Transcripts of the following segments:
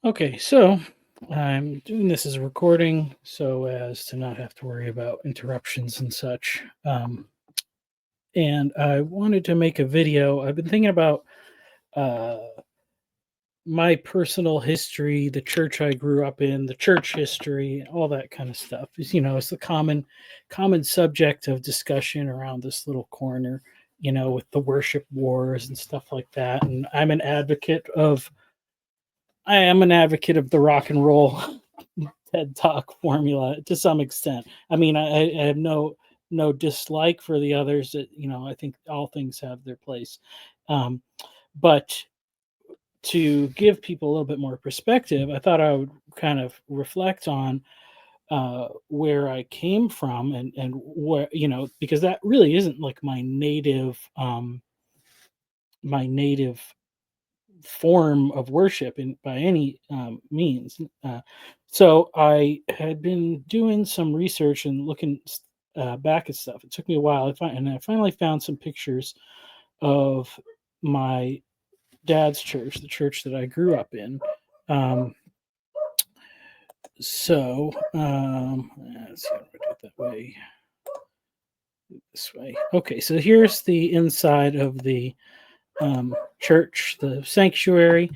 Okay, so I'm doing this as a recording so as to not have to worry about interruptions and such. And I wanted to make a video. I've been thinking about uh, my personal history, the church I grew up in, the church history, all that kind of stuff. It's the common subject of discussion around this little corner. With the worship wars and stuff like that. And I am an advocate of the rock and roll TED Talk formula to some extent. I mean, I have no dislike for the others. I think all things have their place, um, but to give people a little bit more perspective, I thought I would kind of reflect on where I came from and where because that really isn't like my native form of worship in by any means. So I had been doing some research and looking back at stuff. It took me a while, and I finally found some pictures of my dad's church, the church that I grew up in. Um, let's see how to do it that way. This way. Okay, so here's the inside of the church, the sanctuary.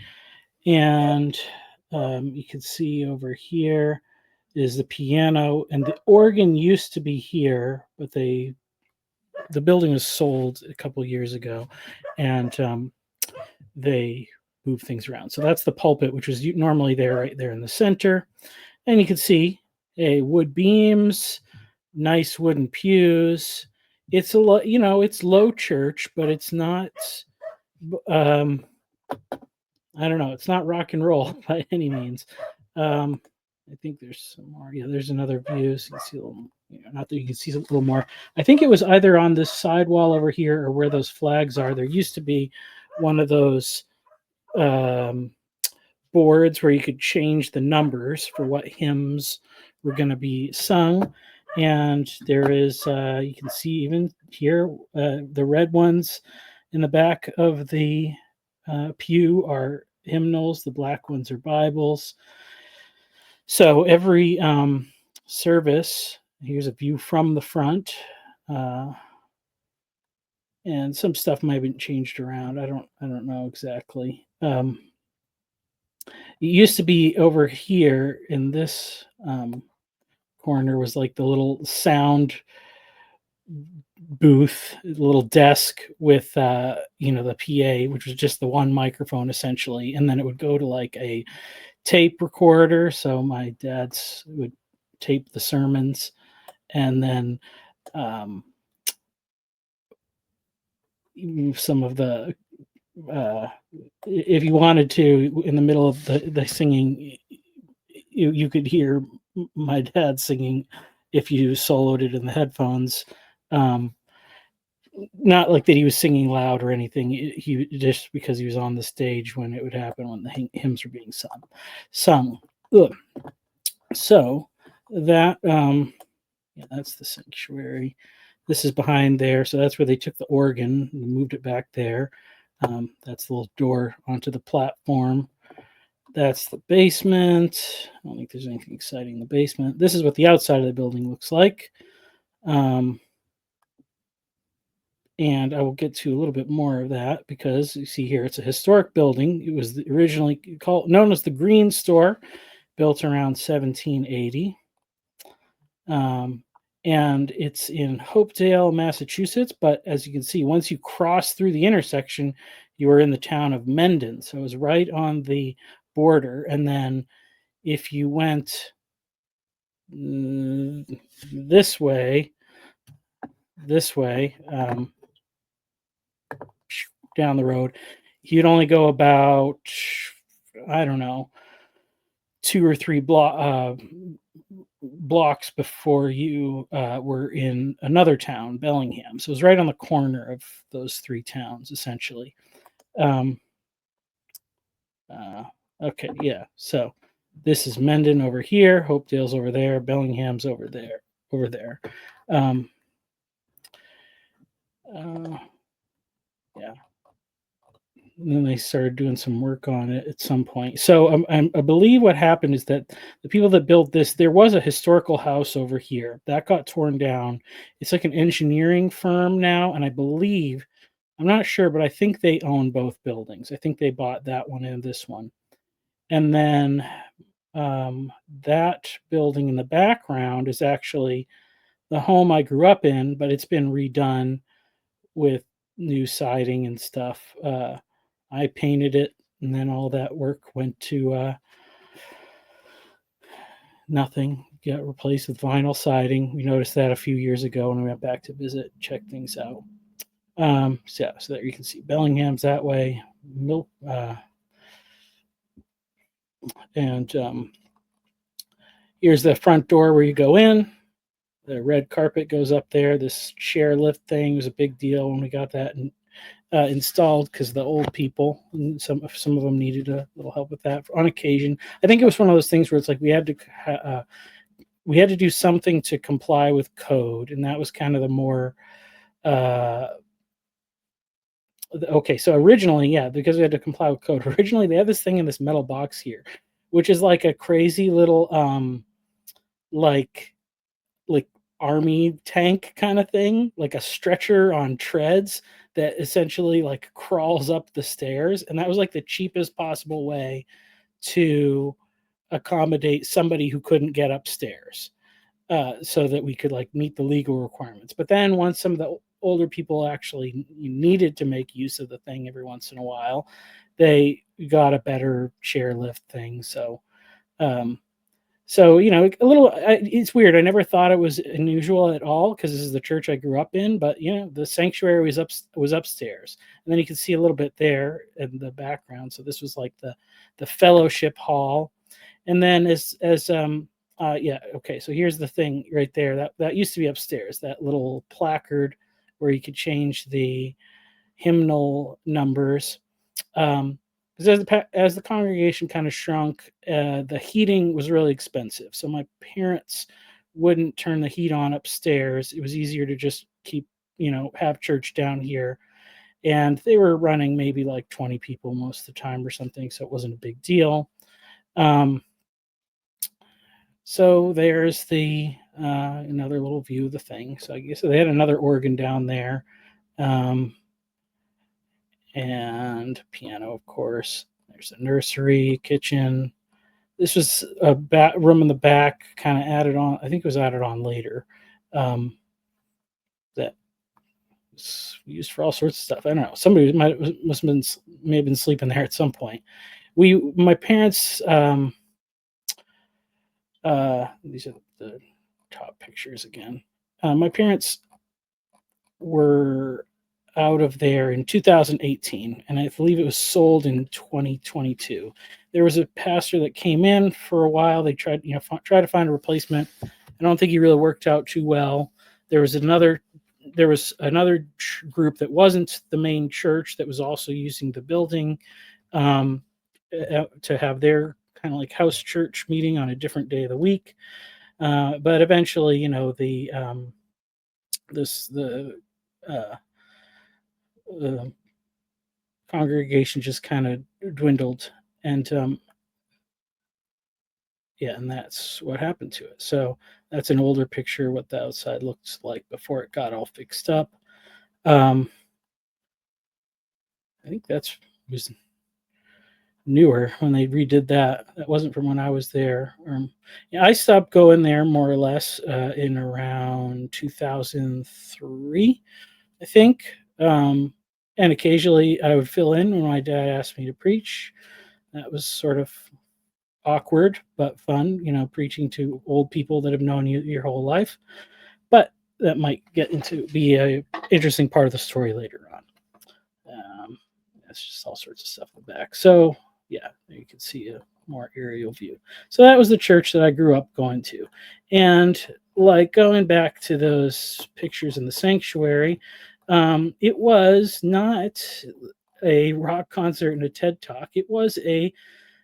And you can see over here is the piano, and the organ used to be here, but the building was sold a couple years ago, and they moved things around. So that's the pulpit, which was normally there, right there in the center, and you can see wood beams, nice wooden pews. It's it's low church, but it's not. Um, I don't know. It's not rock and roll by any means. Um, I think there's some more. Yeah, there's another view. So you can see a little. Not that you can see a little more. I think it was either on this side wall over here or where those flags are. There used to be one of those um, boards where you could change the numbers for what hymns were going to be sung. And there is, you can see even here, the red ones in the back of the pew are hymnals, the black ones are Bibles. So every service, here's a view from the front, uh, and some stuff might have been changed around. I don't know exactly. It used to be over here in this corner was like the little sound booth, a little desk with the PA, which was just the one microphone essentially, and then it would go to like a tape recorder. So my dad's would tape the sermons, and then um, some of the uh, if you wanted to, in the middle of the singing, you could hear my dad singing if you soloed it in the headphones. Um, Not like that he was singing loud or anything. He just because he was on the stage when it would happen when the hymns were being sung. Ugh. So that yeah, that's the sanctuary. This is behind there, so that's where they took the organ and moved it back there. That's the little door onto the platform. That's the basement. I don't think there's anything exciting in the basement. This is what the outside of the building looks like. And I will get to a little bit more of that because you see here it's a historic building. It was originally known as the Green Store, built around 1780. And it's in Hopedale, Massachusetts. But as you can see, once you cross through the intersection, you are in the town of Mendon. So it was right on the border. And then if you went this way, down the road, you'd only go about, I don't know, 2 or 3 blocks before you were in another town, Bellingham. So it was right on the corner of those 3 towns, essentially. Okay, yeah. So this is Mendon over here, Hopedale's over there, Bellingham's over there. Yeah. And then they started doing some work on it at some point. So I believe what happened is that the people that built this, there was a historical house over here that got torn down. It's like an engineering firm now, and I believe, I'm not sure, but I think they own both buildings. I think they bought that one and this one. And then that building in the background is actually the home I grew up in, but it's been redone with new siding and stuff. I painted it, and then all that work went to nothing. Got replaced with vinyl siding. We noticed that a few years ago when we went back to visit, check things out. So, yeah, so there you can see Bellingham's that way, and here's the front door where you go in. The red carpet goes up there. This chair lift thing was a big deal when we got that installed because the old people, and some of them needed a little help with that on occasion. I think it was one of those things where it's like we had to do something to comply with code, and that was kind of the more okay. So originally, yeah, because we had to comply with code. Originally, they had this thing in this metal box here, which is like a crazy little like army tank kind of thing, like a stretcher on treads that essentially like crawls up the stairs. And that was like the cheapest possible way to accommodate somebody who couldn't get upstairs, so that we could like meet the legal requirements. But then once some of the older people actually needed to make use of the thing every once in a while, they got a better chairlift thing. So, a little, it's weird. I never thought it was unusual at all because this is the church I grew up in. But the sanctuary was upstairs, and then you can see a little bit there in the background. So this was like the fellowship hall, and then yeah, okay. So here's the thing right there that used to be upstairs. That little placard where you could change the hymnal numbers. Because as the congregation kind of shrunk, the heating was really expensive. So my parents wouldn't turn the heat on upstairs. It was easier to just keep, have church down here. And they were running maybe like 20 people most of the time or something. So it wasn't a big deal. So there's the another little view of the thing. So I guess they had another organ down there. And piano, of course. There's a nursery, kitchen. This was a room in the back, kind of added on. I think it was added on later. That was used for all sorts of stuff. I don't know. Somebody may have been sleeping there at some point. My parents. These are the top pictures again. My parents were out of there in 2018, and I believe it was sold in 2022. There was a pastor that came in for a while. They tried to find a replacement. I don't think he really worked out too well. There was another group that wasn't the main church that was also using the building to have their kind of like house church meeting on a different day of the week. But eventually, the congregation just kind of dwindled, and yeah, and that's what happened to it. So that's an older picture of what the outside looks like before it got all fixed up. I think was newer when they redid that. That wasn't from when I was there. Yeah, I stopped going there more or less in around 2003, I think. And occasionally I would fill in when my dad asked me to preach. That was sort of awkward but fun, preaching to old people that have known you your whole life. But that might be a interesting part of the story later on. That's just all sorts of stuff in the back. So yeah, you can see a more aerial view. So that was the church that I grew up going to. And like going back to those pictures in the sanctuary, it was not a rock concert and a TED Talk. It was a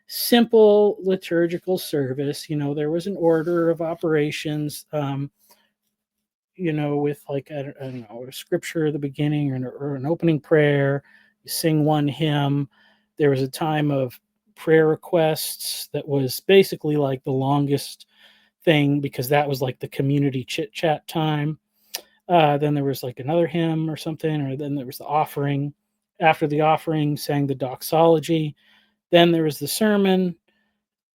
simple liturgical service. There was an order of operations, with like, I don't know, a scripture at the beginning or an opening prayer. sing one hymn. There was a time of prayer requests that was basically like the longest thing because that was like the community chit chat time. Then there was like another hymn or something, or then there was the offering. After the offering, sang the doxology. Then there was the sermon,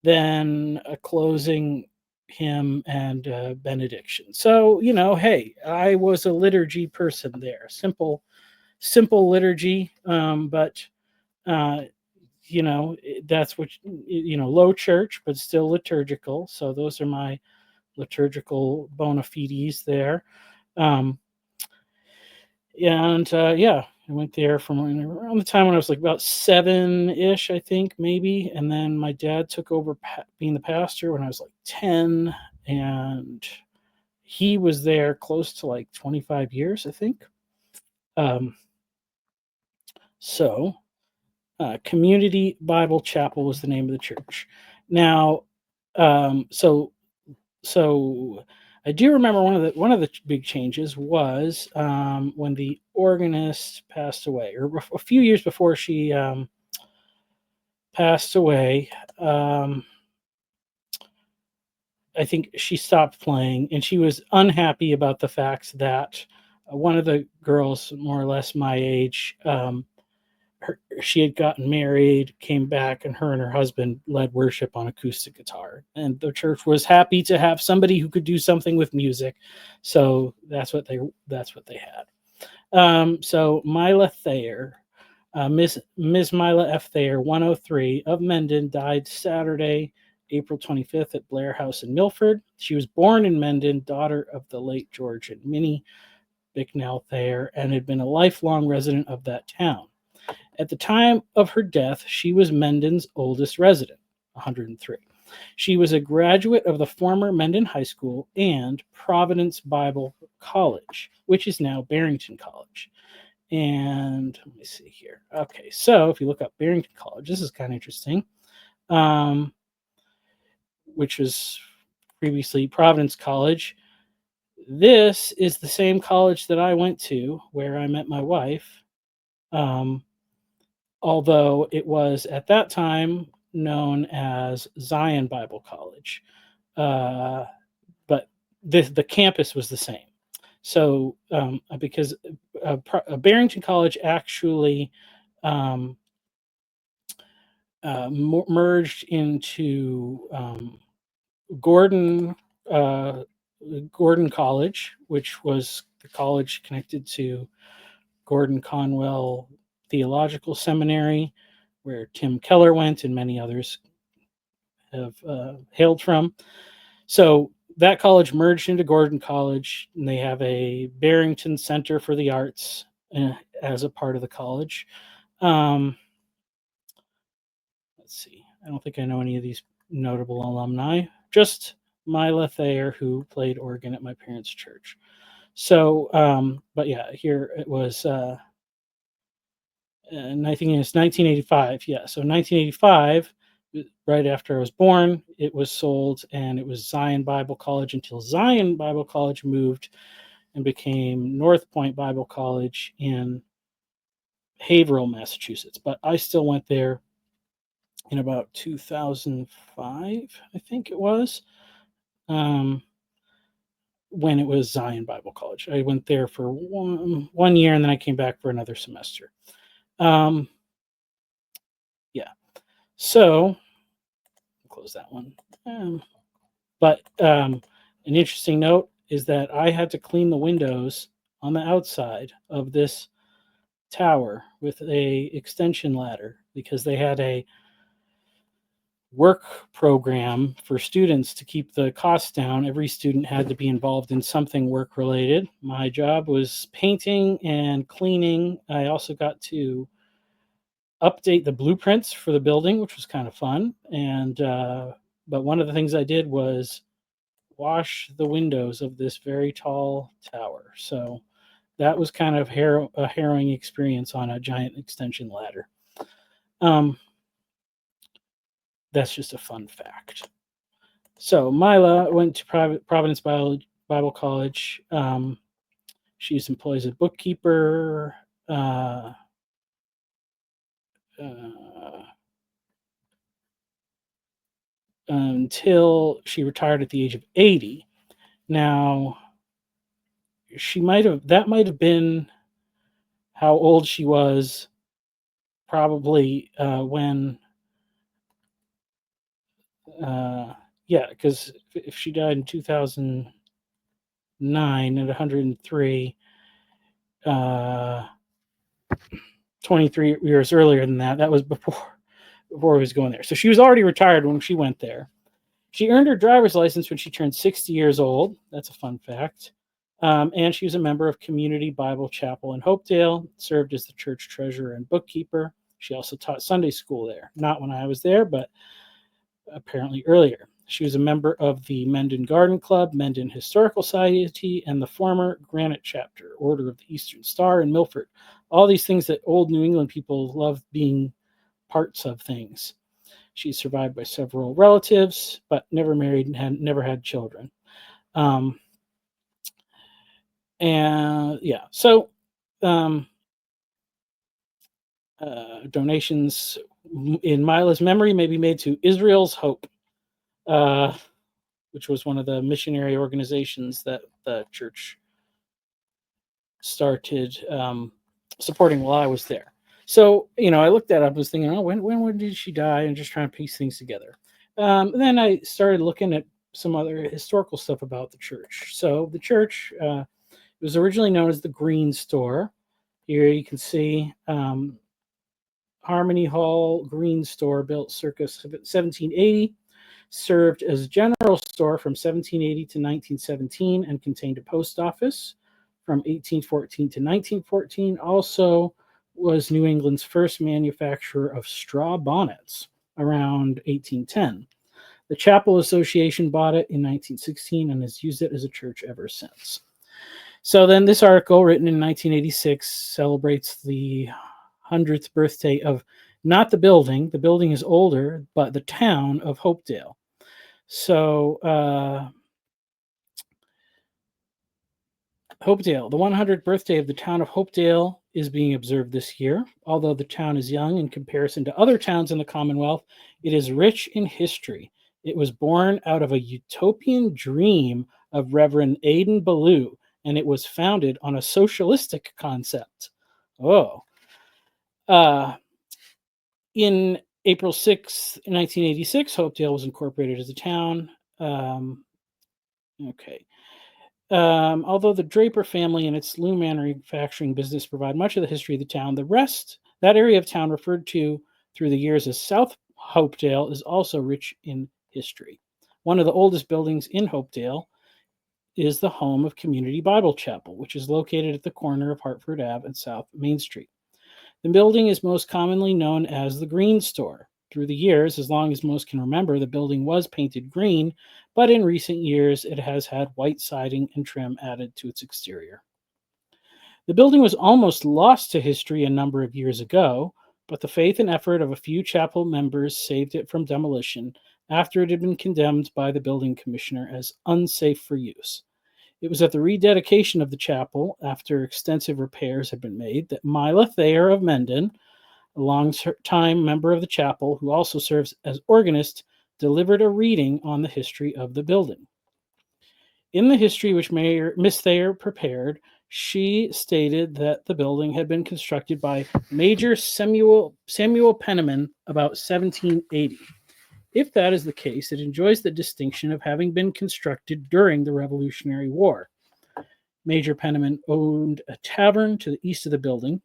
then a closing hymn and benediction. So, hey, I was a liturgy person there. Simple liturgy, but uh, that's what, low church, but still liturgical. So those are my liturgical bona fides there. Um, and yeah, I went there from around the time when I was like about 7-ish, I think, maybe. And then my dad took over being the pastor when I was like 10. And he was there close to like 25 years, I think. Um, so, Community Bible Chapel was the name of the church. Now, so I do remember one of the big changes was when the organist passed away, or a few years before she passed away. I think she stopped playing, and she was unhappy about the fact that one of the girls, more or less my age, she had gotten married, came back, and her husband led worship on acoustic guitar. And the church was happy to have somebody who could do something with music, so that's what they had. So Mila Thayer, Miss Mila F. Thayer, 103 of Mendon, died Saturday, April 25th at Blair House in Milford. She was born in Mendon, daughter of the late George and Minnie Bicknell Thayer, and had been a lifelong resident of that town. At the time of her death, she was Mendon's oldest resident, 103. She was a graduate of the former Mendon High School and Providence Bible College, which is now Barrington College. And let me see here. Okay, so if you look up Barrington College, this is kind of interesting, which was previously Providence College. This is the same college that I went to where I met my wife. Although it was at that time known as Zion Bible College. But the campus was the same. So because Barrington College actually merged into Gordon College, which was the college connected to Gordon Conwell Theological Seminary, where Tim Keller went and many others have hailed from. So that college merged into Gordon College, and they have a Barrington Center for the Arts as a part of the college. Let's see. I don't think I know any of these notable alumni. Just Mila Thayer, who played organ at my parents' church. So, but yeah, here it was. I think it's 1985. Yeah, so 1985, right after I was born, it was sold, and it was Zion Bible College until Zion Bible College moved and became North Point Bible College in Haverhill, Massachusetts. But I still went there in about 2005, I think it was, when it was Zion Bible College. I went there for one year, and then I came back for another semester. Yeah. So close that one. But an interesting note is that I had to clean the windows on the outside of this tower with a extension ladder because they had a work program for students to keep the costs down. Every student had to be involved in something work related. My job was painting and cleaning. I also got to update the blueprints for the building, which was kind of fun. And but one of the things I did was wash the windows of this very tall tower. So that was kind of a harrowing experience on a giant extension ladder. That's just a fun fact. So Mila went to Providence Bible College. She's employed as a bookkeeper. until she retired at the age of 80. Now, that might have been how old she was probably when, because if she died in 2009 at 103, 23 years earlier than that was before he was going there. So she was already retired when she went there. She earned her driver's license when she turned 60 years old. That's a fun fact. And she was a member of Community Bible Chapel in Hopedale, served as the church treasurer and bookkeeper. She also taught Sunday school there. Not when I was there, but apparently earlier. She was a member of the Mendon Garden Club, Mendon Historical Society, and the former Granite Chapter, Order of the Eastern Star in Milford. All these things that old New England people love being parts of things. She's survived by several relatives, but never married and never had children. Donations in Mila's memory may be made to Israel's Hope, which was one of the missionary organizations that the church started supporting while I was there. So, I looked that up, I was thinking, when did she die? And just trying to piece things together. And then I started looking at some other historical stuff about the church. So the church was originally known as the Green Store. Here you can see Harmony Hall Green Store, built circa 1780, served as a general store from 1780 to 1917 and contained a post office from 1814 to 1914. Also was New England's first manufacturer of straw bonnets around 1810. The Chapel Association bought it in 1916 and has used it as a church ever since. So then this article, written in 1986, celebrates the 100th birthday of not the building is older, but the town of Hopedale. So Hopedale, the 100th birthday of the town of Hopedale is being observed this year. Although the town is young in comparison to other towns in the Commonwealth, it is rich in history. It was born out of a utopian dream of Reverend Adin Ballou, and it was founded on a socialistic concept. In April 6, 1986, Hopedale was incorporated as a town. Although the Draper family and its loom manufacturing business provide much of the history of the town, that area of town referred to through the years as South Hopedale is also rich in history. One of the oldest buildings in Hopedale is the home of Community Bible Chapel, which is located at the corner of Hartford Ave and South Main Street. The building is most commonly known as the Green Store. Through the years, as long as most can remember, the building was painted green, but in recent years it has had white siding and trim added to its exterior. The building was almost lost to history a number of years ago, but the faith and effort of a few chapel members saved it from demolition after it had been condemned by the building commissioner as unsafe for use. It was at the rededication of the chapel, after extensive repairs had been made, that Mila Thayer of Mendon, a long-time member of the chapel who also serves as organist, delivered a reading on the history of the building. In the history which Miss Thayer prepared, she stated that the building had been constructed by Major Samuel Penniman about 1780. If that is the case, it enjoys the distinction of having been constructed during the Revolutionary War. Major Penniman owned a tavern to the east of the building.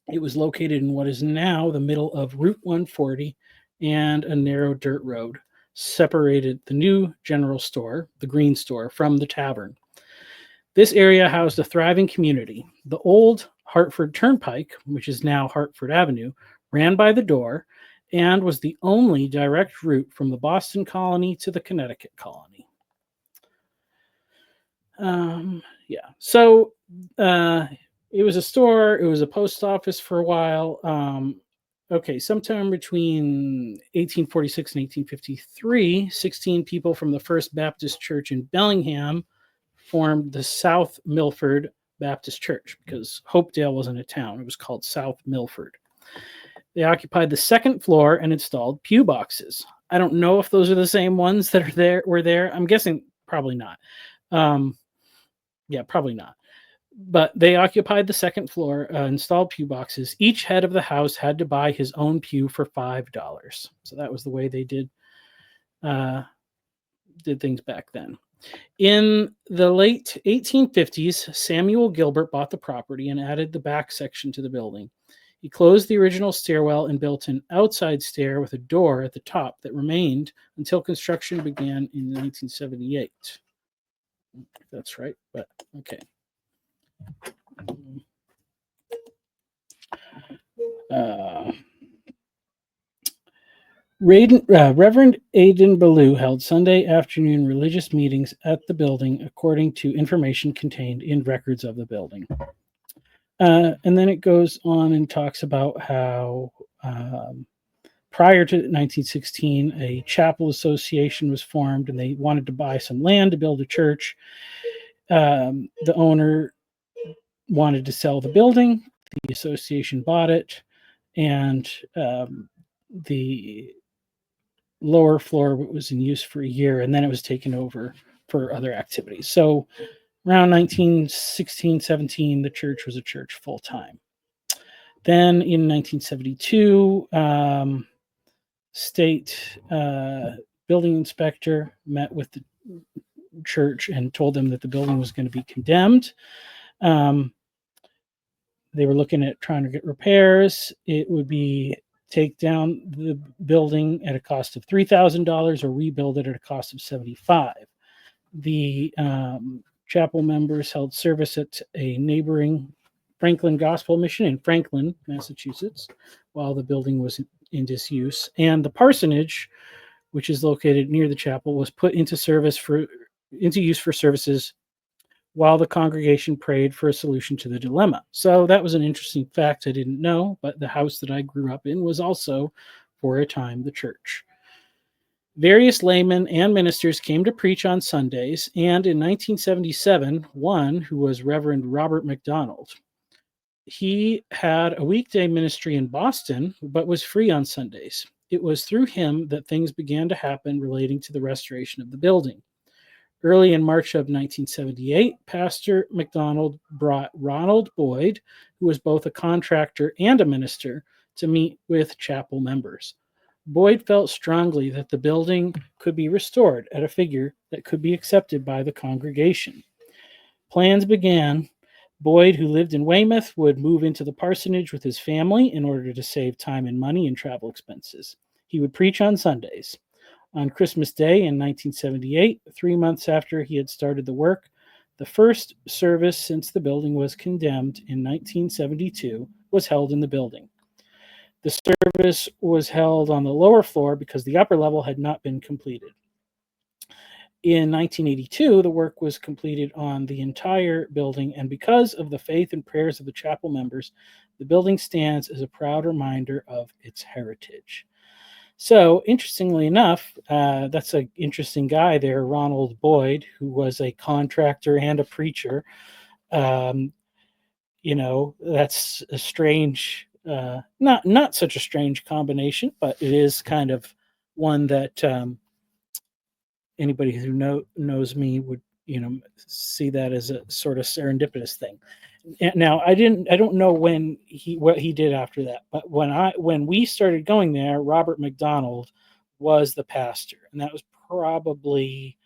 It was located in what is now the middle of Route 140, and a narrow dirt road separated the new general store, the Green Store, from the tavern. This area housed a thriving community. The old Hartford Turnpike, which is now Hartford Avenue, ran by the door and was the only direct route from the Boston colony to the Connecticut colony. So it was a store. It was a post office for a while. Sometime between 1846 and 1853, 16 people from the First Baptist Church in Bellingham formed the South Milford Baptist Church, because Hopedale wasn't a town. It was called South Milford. They occupied the second floor and installed pew boxes. I don't know if those are the same ones that were there. I'm guessing probably not. Yeah, probably not. But they occupied the second floor, installed pew boxes. Each head of the house had to buy his own pew for $5. So that was the way they did things back then. In the late 1850s, Samuel Gilbert bought the property and added the back section to the building. He closed the original stairwell and built an outside stair with a door at the top that remained until construction began in 1978. That's right, but okay. Reverend Adin Ballou held Sunday afternoon religious meetings at the building, according to information contained in records of the building. And then it goes on and talks about how prior to 1916, a chapel association was formed, and they wanted to buy some land to build a church. The owner wanted to sell the building. The association bought it, and the lower floor was in use for a year, and then it was taken over for other activities. So around 1916, 17, the church was a church full time. Then in 1972, state building inspector met with the church and told them that the building was going to be condemned. They were looking at trying to get repairs. It would be take down the building at a cost of $3,000 or rebuild it at a cost of $75,000. The chapel members held service at a neighboring Franklin Gospel Mission in Franklin, Massachusetts, while the building was in disuse. And the parsonage, which is located near the chapel, was put into use for services while the congregation prayed for a solution to the dilemma. So that was an interesting fact I didn't know, but the house that I grew up in was also, for a time, the church. Various laymen and ministers came to preach on Sundays, and in 1977, one who was Reverend Robert McDonald. He had a weekday ministry in Boston, but was free on Sundays. It was through him that things began to happen relating to the restoration of the building. Early in March of 1978, Pastor McDonald brought Ronald Boyd, who was both a contractor and a minister, to meet with chapel members. Boyd felt strongly that the building could be restored at a figure that could be accepted by the congregation. Plans began. Boyd, who lived in Weymouth, would move into the parsonage with his family in order to save time and money in travel expenses. He would preach on Sundays. On Christmas Day in 1978, 3 months after he had started the work, the first service since the building was condemned in 1972 was held in the building. The service was held on the lower floor because the upper level had not been completed. In 1982, the work was completed on the entire building, and because of the faith and prayers of the chapel members, the building stands as a proud reminder of its heritage. So, interestingly enough, that's an interesting guy there, Ronald Boyd, who was a contractor and a preacher. That's a strange, not such a strange combination, but it is kind of one that anybody who knows me would, see that as a sort of serendipitous thing. Now, I don't know what he did after that, but when we started going there, Robert McDonald was the pastor, and that was probably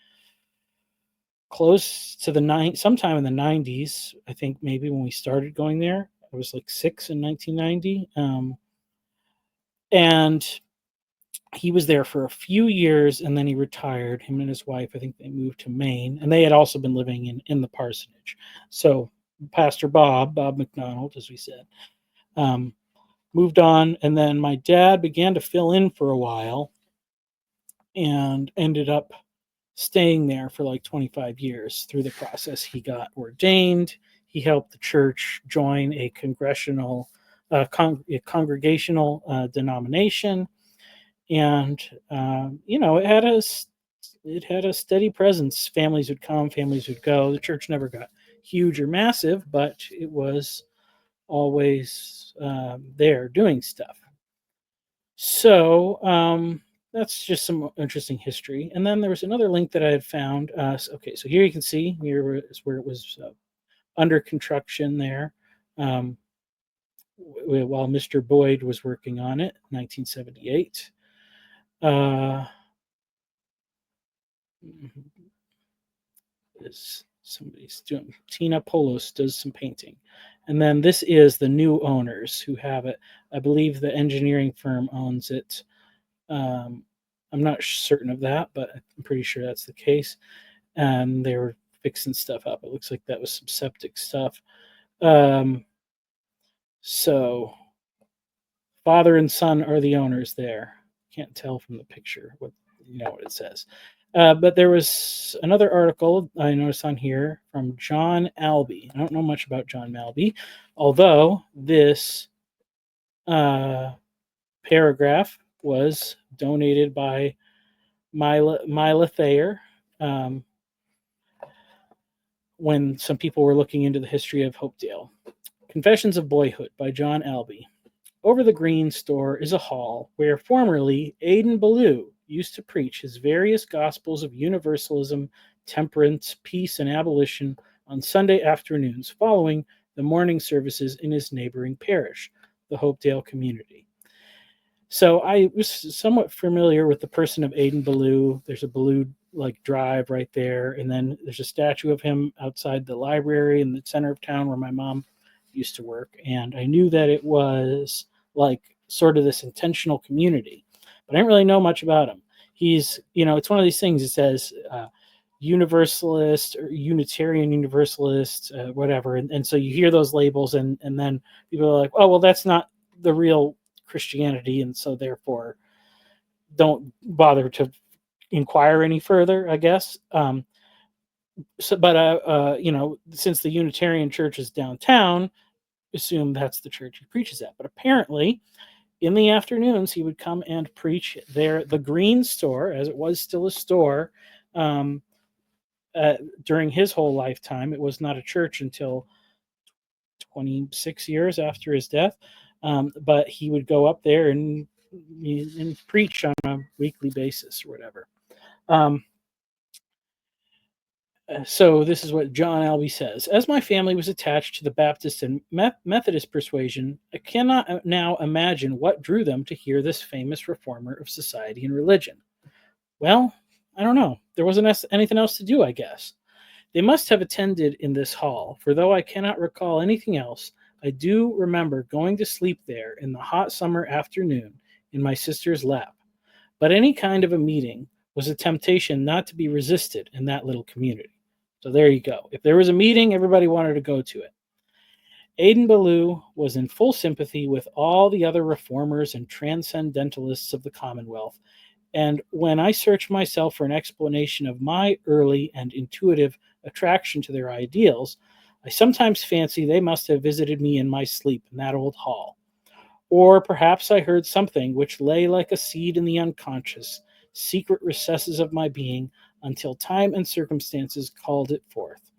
close to sometime in the 90s. I think maybe when we started going there, I was like 6 in 1990, and he was there for a few years, and then he retired. Him and his wife, I think they moved to Maine, and they had also been living in the parsonage. So Pastor Bob McDonald, as we said, moved on, and then my dad began to fill in for a while and ended up staying there for like 25 years. Through the process, he got ordained. He helped the church join a congregational denomination, and it had a steady presence. Families would come, families would go. The church never got huge or massive, but it was always there doing stuff. So that's just some interesting history. And then there was another link that I had found. Okay, so here you can see here is where it was under construction there, while Mr. Boyd was working on it, 1978. Is somebody's doing Tina Polos does some painting, and then this is the new owners who have it. I believe the engineering firm owns it. Um, I'm not certain of that, but I'm pretty sure that's the case. And they were fixing stuff up. It looks like that was some septic stuff. Um, so father and son are the owners there. Can't tell from the picture what it says. But there was another article I noticed on here from John Albee. I don't know much about John Albee, although this paragraph was donated by Mila Thayer when some people were looking into the history of Hopedale. Confessions of Boyhood by John Albee. Over the green store is a hall where formerly Adin Ballou used to preach his various gospels of universalism, temperance, peace, and abolition on Sunday afternoons following the morning services in his neighboring parish, the Hopedale Community. So I was somewhat familiar with the person of Adin Ballou. There's a Ballou drive right there, and then there's a statue of him outside the library in the center of town where my mom used to work, and I knew that it was sort of this intentional community, but I didn't really know much about him. He's, it's one of these things. It says Universalist or Unitarian Universalist, whatever, and so you hear those labels, and then people are like, oh, well, that's not the real Christianity, and so therefore don't bother to inquire any further, I guess. But since the Unitarian Church is downtown, assume that's the church he preaches at. But apparently, in the afternoons, he would come and preach there, the Green Store, as it was still a store. During his whole lifetime, it was not a church until 26 years after his death. But he would go up there and preach on a weekly basis or whatever. So this is what John Albee says. As my family was attached to the Baptist and Methodist persuasion, I cannot now imagine what drew them to hear this famous reformer of society and religion. Well, I don't know. There wasn't anything else to do, I guess. They must have attended in this hall, for though I cannot recall anything else, I do remember going to sleep there in the hot summer afternoon in my sister's lap. But any kind of a meeting was a temptation not to be resisted in that little community. So there you go. If there was a meeting, everybody wanted to go to it. Adin Ballou was in full sympathy with all the other reformers and transcendentalists of the Commonwealth, and when I search myself for an explanation of my early and intuitive attraction to their ideals, I sometimes fancy they must have visited me in my sleep in that old hall. Or perhaps I heard something which lay like a seed in the unconscious, secret recesses of my being until time and circumstances called it forth.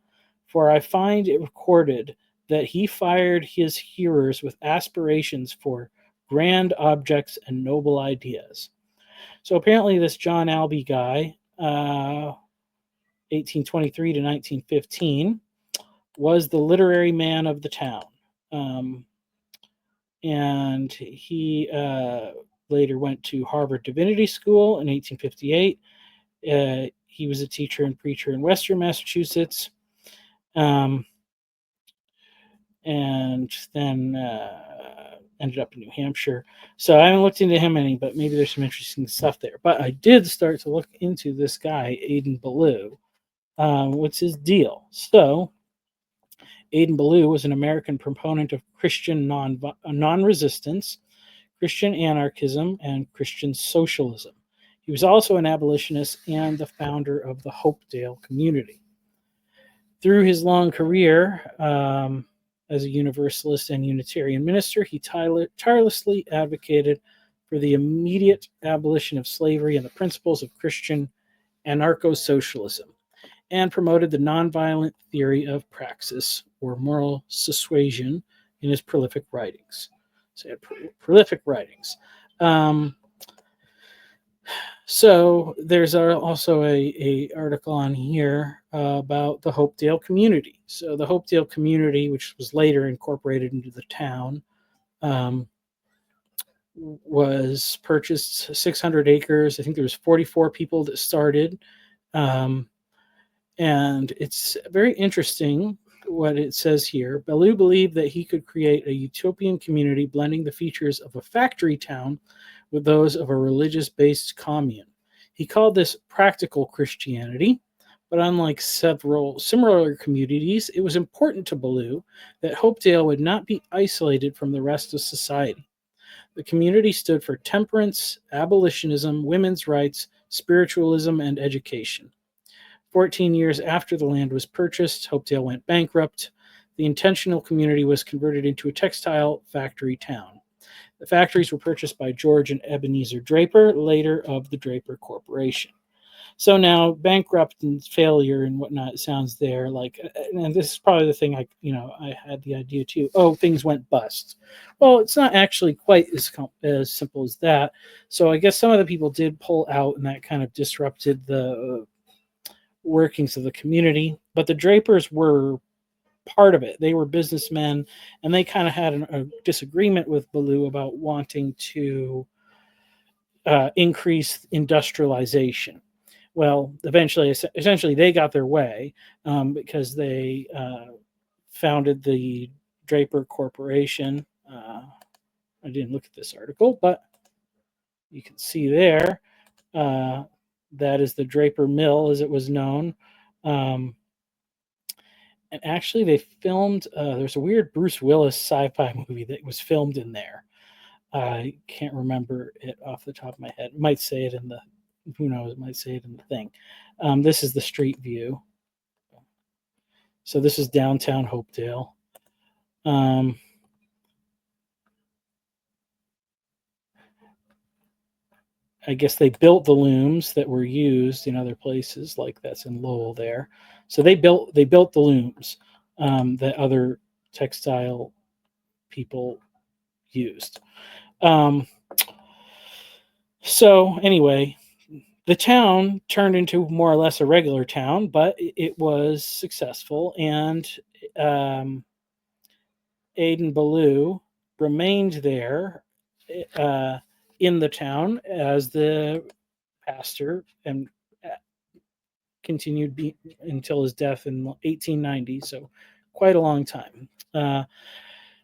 For I find it recorded that he fired his hearers with aspirations for grand objects and noble ideas. So apparently this John Albee guy, 1823 to 1915, was the literary man of the town. And he later went to Harvard Divinity School in 1858. He was a teacher and preacher in Western Massachusetts. And then ended up in New Hampshire. So I haven't looked into him any, but maybe there's some interesting stuff there. But I did start to look into this guy, Adin Ballou. What's his deal? So Adin Ballou was an American proponent of Christian non-resistance, Christian anarchism, and Christian socialism. He was also an abolitionist and the founder of the Hopedale Community. Through his long career as a Universalist and Unitarian minister, he tirelessly advocated for the immediate abolition of slavery and the principles of Christian anarcho-socialism, and promoted the nonviolent theory of praxis, or moral suasion, in his prolific writings. So he had prolific writings. Um, so there's also a article on here about the Hopedale Community. So the Hopedale Community, which was later incorporated into the town, um, was purchased 600 acres. I think there was 44 people that started. Um, and it's very interesting what it says here. Ballou believed that he could create a utopian community blending the features of a factory town with those of a religious-based commune. He called this practical Christianity, but unlike several similar communities, it was important to Ballou that Hopedale would not be isolated from the rest of society. The community stood for temperance, abolitionism, women's rights, spiritualism, and education. 14 years after the land was purchased, Hopedale went bankrupt. The intentional community was converted into a textile factory town. The factories were purchased by George and Ebenezer Draper, later of the Draper Corporation. So now bankrupt and failure and whatnot sounds there like, and this is probably the thing I had the idea too. Oh, things went bust. Well, it's not actually quite as simple as that. So I guess some of the people did pull out, and that kind of disrupted the workings of the community. But the Drapers were part of it. They were businessmen, and they kind of had a disagreement with Ballou about wanting to increase industrialization. Well, essentially, they got their way because they founded the Draper Corporation. I didn't look at this article, but you can see there that is the Draper Mill, as it was known. And actually, they filmed. There's a weird Bruce Willis sci-fi movie that was filmed in there. I can't remember it off the top of my head. It might say it in the, who knows? It might say it in the thing. This is the street view. So this is downtown Hopedale. I guess they built the looms that were used in other places, like that's in Lowell there. So they built the looms that other textile people used. So anyway, the town turned into more or less a regular town, but it was successful, and Adin Ballou remained there in the town as the pastor and continued until his death in 1890. So quite a long time.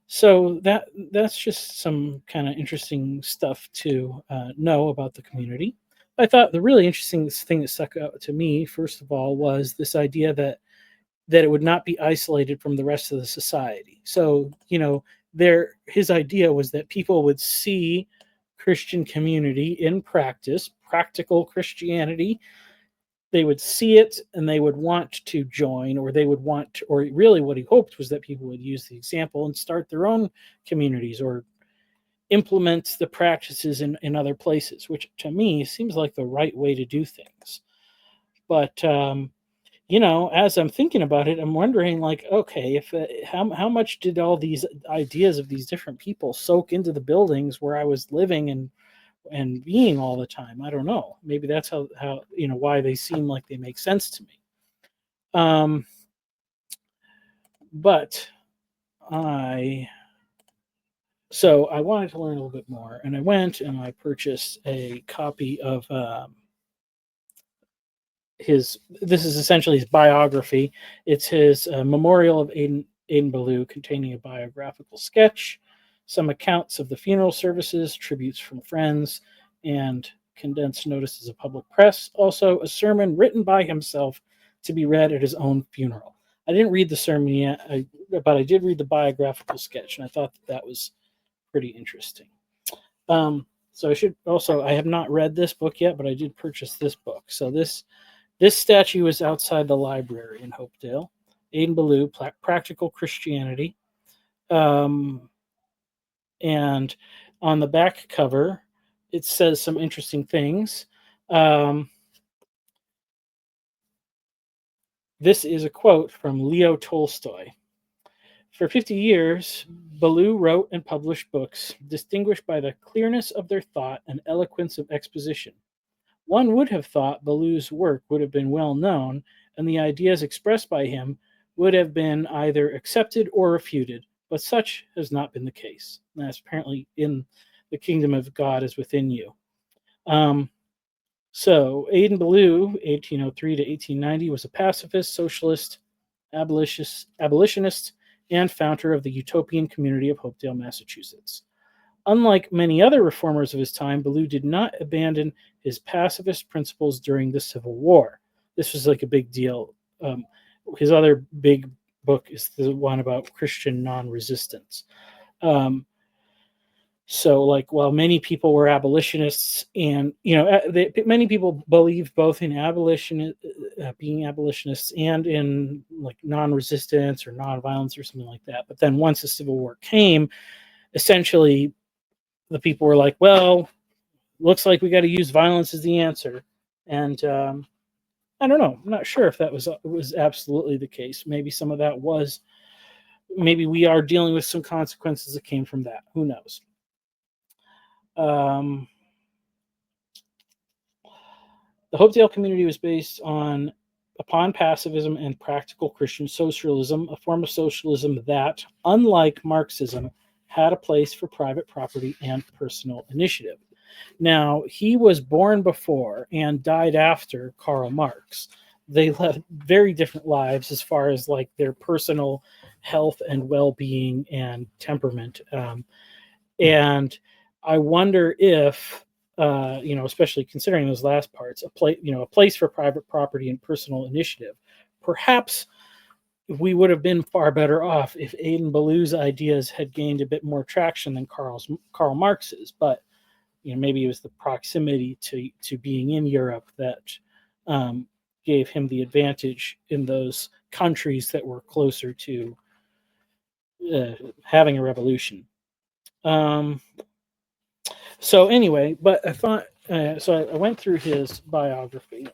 So that's just some kind of interesting stuff to know about the community. I thought the really interesting thing that stuck out to me, first of all, was this idea that it would not be isolated from the rest of the society. So his idea was that people would see Christian community in practice, practical Christianity. They would see it and they would want to join, or they would want, or really what he hoped was that people would use the example and start their own communities or implement the practices in other places, which to me seems like the right way to do things. But as I'm thinking about it, I'm wondering, like, okay, if how much did all these ideas of these different people soak into the buildings where I was living and being all the time? I don't know. Maybe that's how why they seem like they make sense to me. But I wanted to learn a little bit more, and I went and I purchased a copy of this is essentially his biography. It's his memorial of Adin Ballou, containing a biographical sketch, some accounts of the funeral services, tributes from friends, and condensed notices of public press. Also, a sermon written by himself to be read at his own funeral. I didn't read the sermon yet, but I did read the biographical sketch, and I thought that was pretty interesting. So I have not read this book yet, but I did purchase this book. So this statue is outside the library in Hopedale. Adin Ballou, Practical Christianity. And on the back cover, it says some interesting things. This is a quote from Leo Tolstoy. For 50 years, Ballou wrote and published books distinguished by the clearness of their thought and eloquence of exposition. One would have thought Ballou's work would have been well known, and the ideas expressed by him would have been either accepted or refuted, but such has not been the case. And that's apparently in the kingdom of God is within you. So, Adin Ballou, 1803 to 1890, was a pacifist, socialist, abolitionist, and founder of the utopian community of Hopedale, Massachusetts. Unlike many other reformers of his time, Ballou did not abandon his pacifist principles during the Civil War. This was like a big deal. His other big book is the one about Christian non-resistance. So, like, while many people were abolitionists, and many people believed both in being abolitionists and in like non-resistance or non-violence or something like that. But then once the Civil War came, essentially, the people were like, "Well, looks like we got to use violence as the answer." And I don't know. I'm not sure if that was absolutely the case. Maybe some of that was. Maybe we are dealing with some consequences that came from that. Who knows? The Hopedale community was based upon pacifism and practical Christian socialism, a form of socialism that, unlike Marxism, had a place for private property and personal initiative. Now, he was born before and died after Karl Marx. They led very different lives as far as like their personal health and well-being and temperament. And I wonder if, especially considering those last parts, a place for private property and personal initiative, perhaps we would have been far better off if Adin Ballou's ideas had gained a bit more traction than Karl Marx's. But maybe it was the proximity to being in Europe that gave him the advantage in those countries that were closer to having a revolution. So anyway, but I thought, so I went through his biography,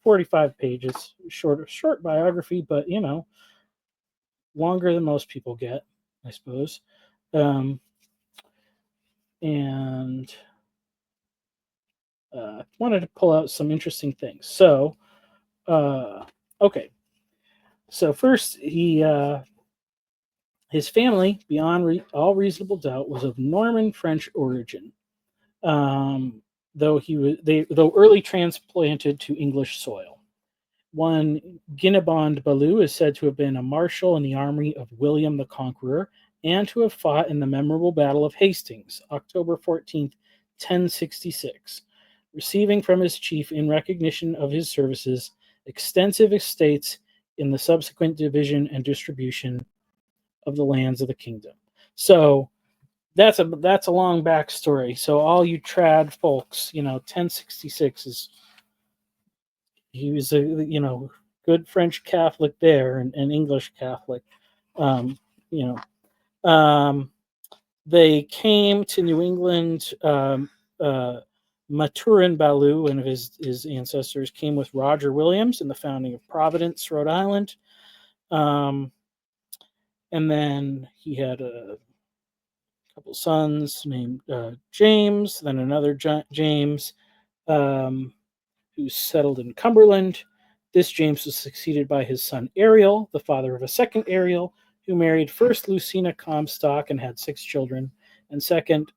45 pages, short biography, but longer than most people get, I suppose. And wanted to pull out some interesting things. So, okay. So first, his family, beyond all reasonable doubt, was of Norman French origin. Though early transplanted to English soil. One Adin Ballou is said to have been a marshal in the army of William the Conqueror and to have fought in the memorable Battle of Hastings, October 14th, 1066, receiving from his chief, in recognition of his services, extensive estates in the subsequent division and distribution of the lands of the kingdom. So that's a long backstory. So all you trad folks, 1066 is, he was a good French Catholic there and English Catholic. They came to New England. Adin Ballou, one of his ancestors, came with Roger Williams in the founding of Providence, Rhode Island. And then he had a couple sons named James, then another James, who settled in Cumberland. This James was succeeded by his son Ariel, the father of a second Ariel, who married first Lucina Comstock and had 6 children, and second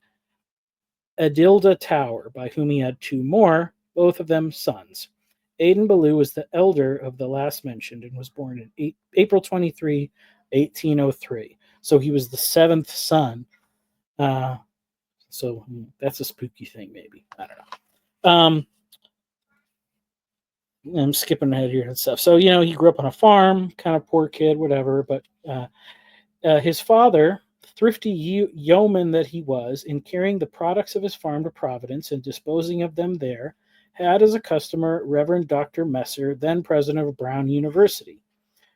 Adilda Tower, by whom he had 2 more, both of them sons. Adin Ballou was the elder of the last mentioned and was born in April 23, 1803. So he was the 7th son. So that's a spooky thing, maybe. I don't know. I'm skipping ahead here and stuff. So, he grew up on a farm, kind of poor kid, whatever. But his father, thrifty yeoman that he was, in carrying the products of his farm to Providence and disposing of them there, had as a customer Reverend Dr. Messer, then president of Brown University,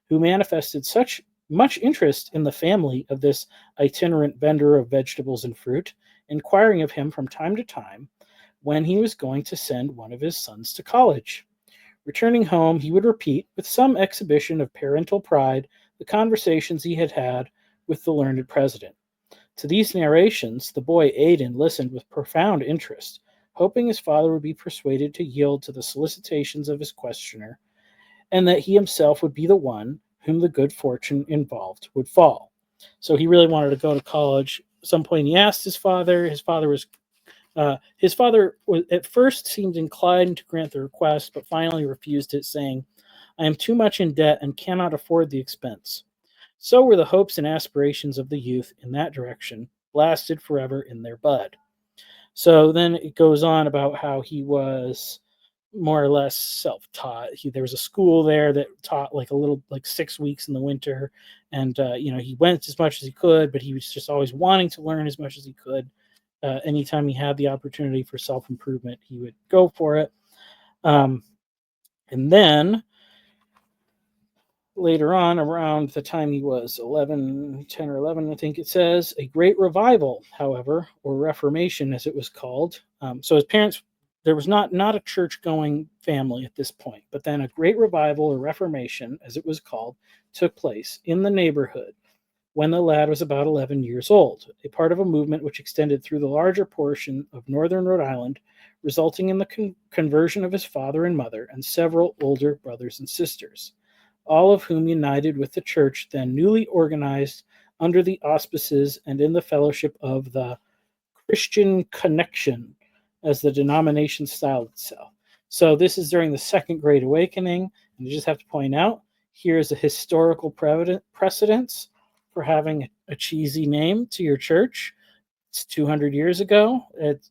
who manifested such much interest in the family of this itinerant vendor of vegetables and fruit, inquiring of him from time to time when he was going to send one of his sons to college. Returning home, he would repeat, with some exhibition of parental pride, the conversations he had had with the learned president. To these narrations, the boy Adin listened with profound interest, hoping his father would be persuaded to yield to the solicitations of his questioner, and that he himself would be the one whom the good fortune involved would fall. So he really wanted to go to college. At some point, he asked his father. His father at first seemed inclined to grant the request, but finally refused it, saying, "I am too much in debt and cannot afford the expense." So were the hopes and aspirations of the youth in that direction blasted forever in their bud. So then it goes on about how he was more or less self-taught. There was a school there that taught like 6 weeks in the winter, and he went as much as he could, but he was just always wanting to learn as much as he could. Anytime he had the opportunity for self-improvement, he would go for it. And then later on, around the time he was 10 or 11, I think it says, a great revival, however, or Reformation as it was called. So his parents, there was not a church-going family at this point, but then a great revival or Reformation, as it was called, took place in the neighborhood when the lad was about 11 years old, a part of a movement which extended through the larger portion of northern Rhode Island, resulting in the conversion of his father and mother and several older brothers and sisters, all of whom united with the church then newly organized under the auspices and in the fellowship of the Christian Connection, as the denomination styled itself. So this is during the Second Great Awakening, and you just have to point out, here is a historical precedence for having a cheesy name to your church. It's 200 years ago,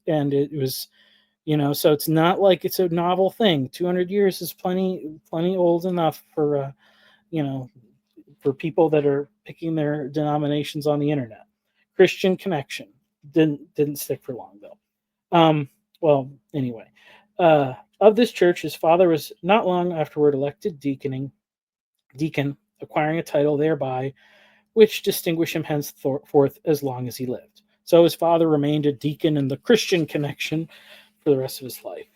and it was, so it's not like it's a novel thing. 200 years is plenty old enough for for people that are picking their denominations on the internet. Christian Connection didn't stick for long though. Well, anyway, of this church, his father was not long afterward elected deacon, acquiring a title thereby which distinguished him henceforth as long as he lived. So his father remained a deacon in the Christian Connection for the rest of his life.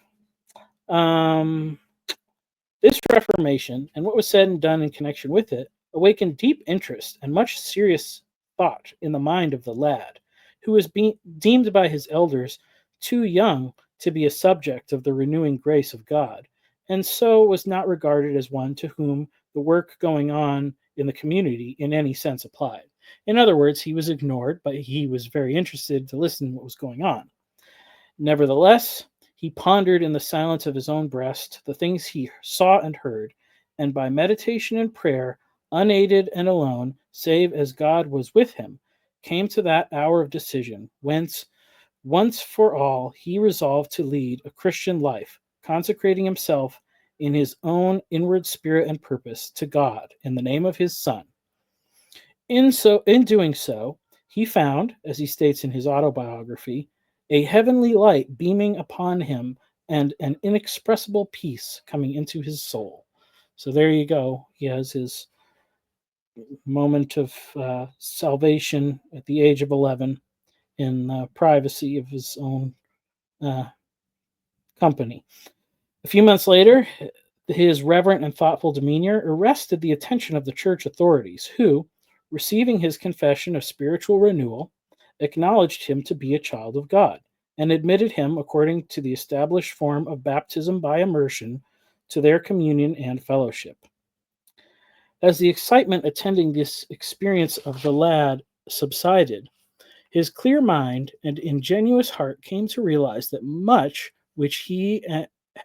This Reformation, and what was said and done in connection with it, awakened deep interest and much serious thought in the mind of the lad, who was deemed by his elders too young to be a subject of the renewing grace of God, and so was not regarded as one to whom the work going on in the community in any sense applied. In other words, he was ignored, but he was very interested to listen to what was going on. Nevertheless, he pondered in the silence of his own breast the things he saw and heard, and by meditation and prayer, unaided and alone, save as God was with him, came to that hour of decision, whence, once for all, he resolved to lead a Christian life, consecrating himself in his own inward spirit and purpose to God in the name of his Son. In doing so, he found, as he states in his autobiography, a heavenly light beaming upon him and an inexpressible peace coming into his soul. So there you go. He has his moment of salvation at the age of 11 in the privacy of his own company. A few months later, his reverent and thoughtful demeanor arrested the attention of the church authorities, who, receiving his confession of spiritual renewal, acknowledged him to be a child of God and admitted him, according to the established form of baptism by immersion, to their communion and fellowship. As the excitement attending this experience of the lad subsided, his clear mind and ingenuous heart came to realize that much which he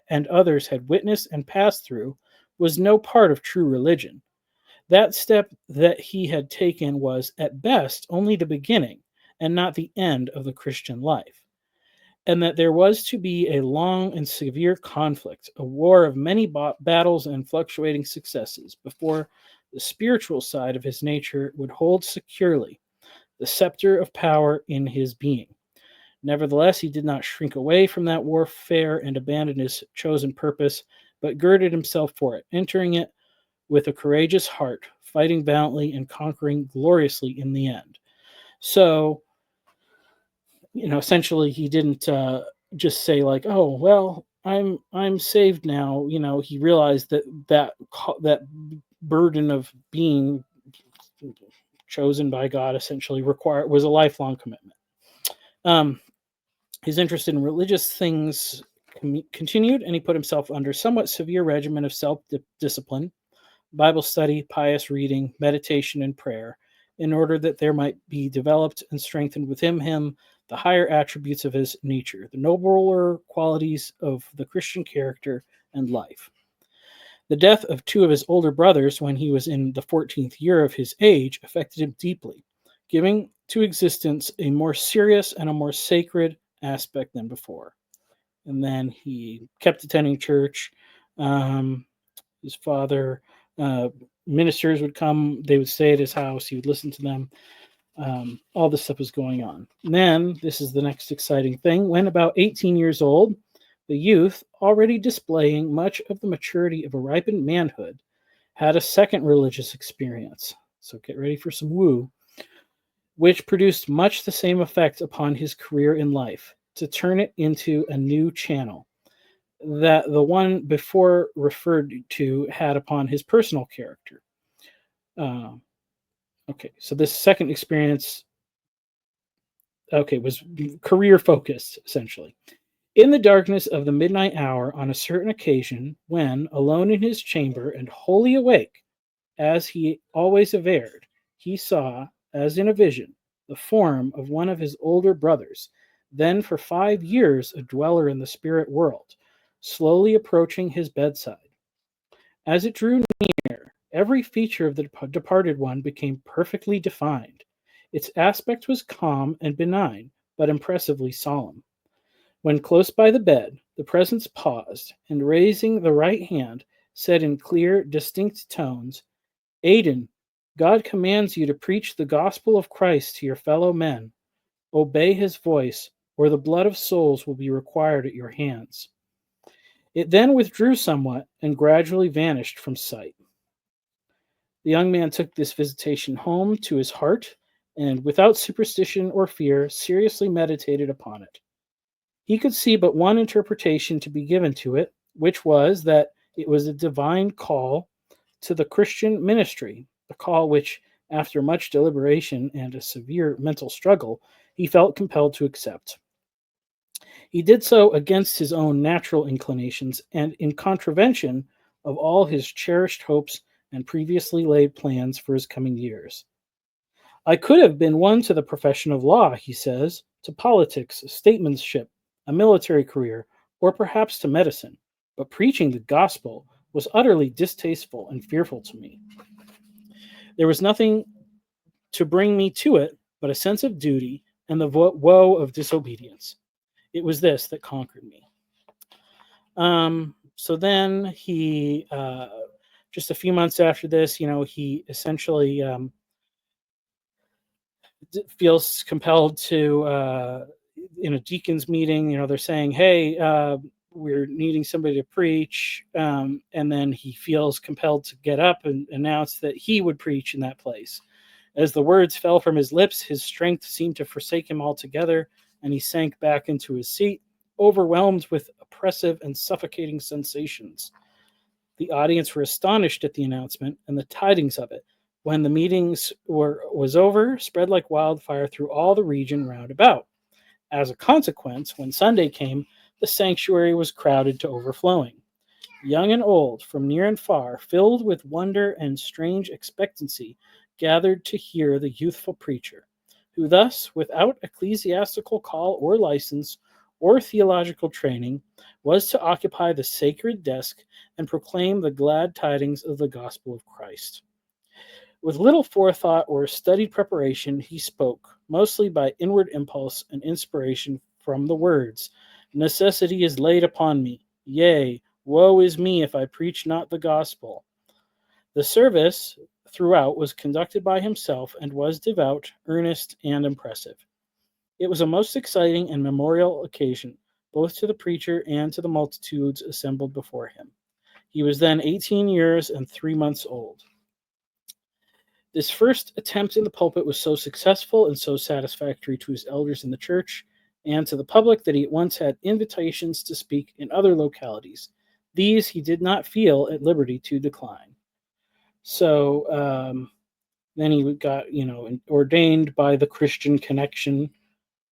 and others had witnessed and passed through was no part of true religion. That step that he had taken was, at best, only the beginning and not the end of the Christian life, and that there was to be a long and severe conflict, a war of many battles and fluctuating successes, before the spiritual side of his nature would hold securely the scepter of power in his being. Nevertheless, he did not shrink away from that warfare and abandon his chosen purpose, but girded himself for it, entering it with a courageous heart, fighting valiantly and conquering gloriously in the end. So, essentially, he didn't just say like, "Oh, well, I'm saved now." He realized that burden of being chosen by God, essentially was a lifelong commitment. His interest in religious things continued, and he put himself under somewhat severe regimen of self-discipline, Bible study, pious reading, meditation, and prayer, in order that there might be developed and strengthened within him the higher attributes of his nature, the nobler qualities of the Christian character and life. The death of two of his older brothers when he was in the 14th year of his age affected him deeply, giving to existence a more serious and a more sacred aspect than before. And then he kept attending church. His father, ministers would come, they would stay at his house, he would listen to them. All this stuff was going on. And then, this is the next exciting thing, when about 18 years old, the youth, already displaying much of the maturity of a ripened manhood, had a second religious experience. So get ready for some woo, which produced much the same effect upon his career in life, to turn it into a new channel that the one before referred to had upon his personal character. Okay, so this second experience, was career focused, essentially. In the darkness of the midnight hour, on a certain occasion, when, alone in his chamber and wholly awake, as he always averred, he saw, as in a vision, the form of one of his older brothers, then for 5 years a dweller in the spirit world, slowly approaching his bedside. As it drew near, every feature of the departed one became perfectly defined. Its aspect was calm and benign, but impressively solemn. When close by the bed, the presence paused, and raising the right hand, said in clear, distinct tones, "Adin, God commands you to preach the gospel of Christ to your fellow men. Obey his voice, or the blood of souls will be required at your hands." It then withdrew somewhat and gradually vanished from sight. The young man took this visitation home to his heart, and without superstition or fear, seriously meditated upon it. He could see but one interpretation to be given to it, which was that it was a divine call to the Christian ministry, a call which, after much deliberation and a severe mental struggle, he felt compelled to accept. He did so against his own natural inclinations and in contravention of all his cherished hopes and previously laid plans for his coming years. "I could have been won to the profession of law," he says, "to politics, statesmanship, a military career, or perhaps to medicine, but preaching the gospel was utterly distasteful and fearful to me. There was nothing to bring me to it but a sense of duty and the woe of disobedience. It was this that conquered me." So then he, just a few months after this, he essentially feels compelled to, in a deacon's meeting, they're saying, "Hey, we're needing somebody to preach." And then he feels compelled to get up and announce that he would preach in that place. As the words fell from his lips, his strength seemed to forsake him altogether, and he sank back into his seat, overwhelmed with oppressive and suffocating sensations. The audience were astonished at the announcement and the tidings of it. When the meetings was over, spread like wildfire through all the region round about. As a consequence, when Sunday came, the sanctuary was crowded to overflowing. Young and old, from near and far, filled with wonder and strange expectancy, gathered to hear the youthful preacher, who thus, without ecclesiastical call or license or theological training, was to occupy the sacred desk and proclaim the glad tidings of the gospel of Christ. With little forethought or studied preparation, he spoke, mostly by inward impulse and inspiration from the words, "Necessity is laid upon me. Yea, woe is me if I preach not the gospel." The service throughout was conducted by himself and was devout, earnest, and impressive. It was a most exciting and memorial occasion, both to the preacher and to the multitudes assembled before him. He was then 18 years and 3 months old. This first attempt in the pulpit was so successful and so satisfactory to his elders in the church and to the public that he at once had invitations to speak in other localities. These he did not feel at liberty to decline. So Then he got, ordained by the Christian Connection,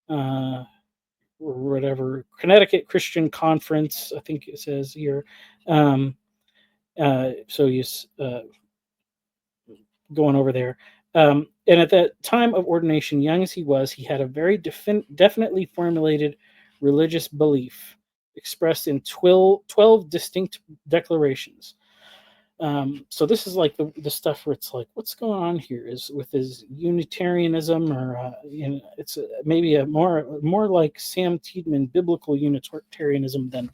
or whatever, Connecticut Christian Conference, I think it says here. So he's going over there. And at that time of ordination, young as he was, he had a very definitely formulated religious belief expressed in 12 distinct declarations. So this is like the stuff where it's like, what's going on here is with his Unitarianism, or it's maybe a more like Sam Tiedemann biblical Unitarianism than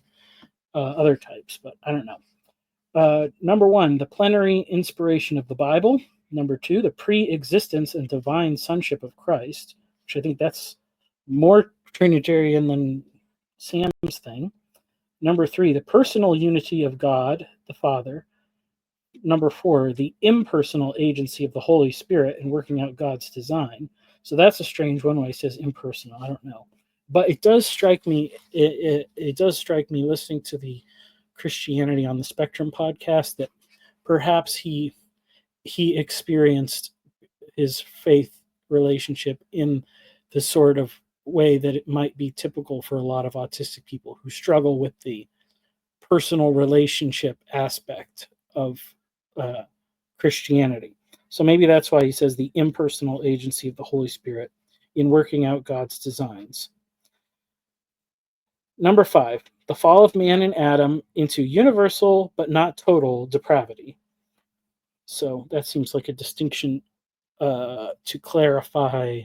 other types, but I don't know. Number one, the plenary inspiration of the Bible. Number two, the pre-existence and divine sonship of Christ, which I think that's more Trinitarian than Sam's thing. Number three, the personal unity of God, the Father. Number four, the impersonal agency of the Holy Spirit in working out God's design. So that's a strange one when he says impersonal. I don't know. But it does strike me, it does strike me listening to the Christianity on the Spectrum podcast that perhaps he experienced his faith relationship in the sort of way that it might be typical for a lot of autistic people who struggle with the personal relationship aspect of Christianity. So maybe that's why he says the impersonal agency of the Holy Spirit in working out God's designs. Number five, the fall of man and Adam into universal but not total depravity. So that seems like a distinction to clarify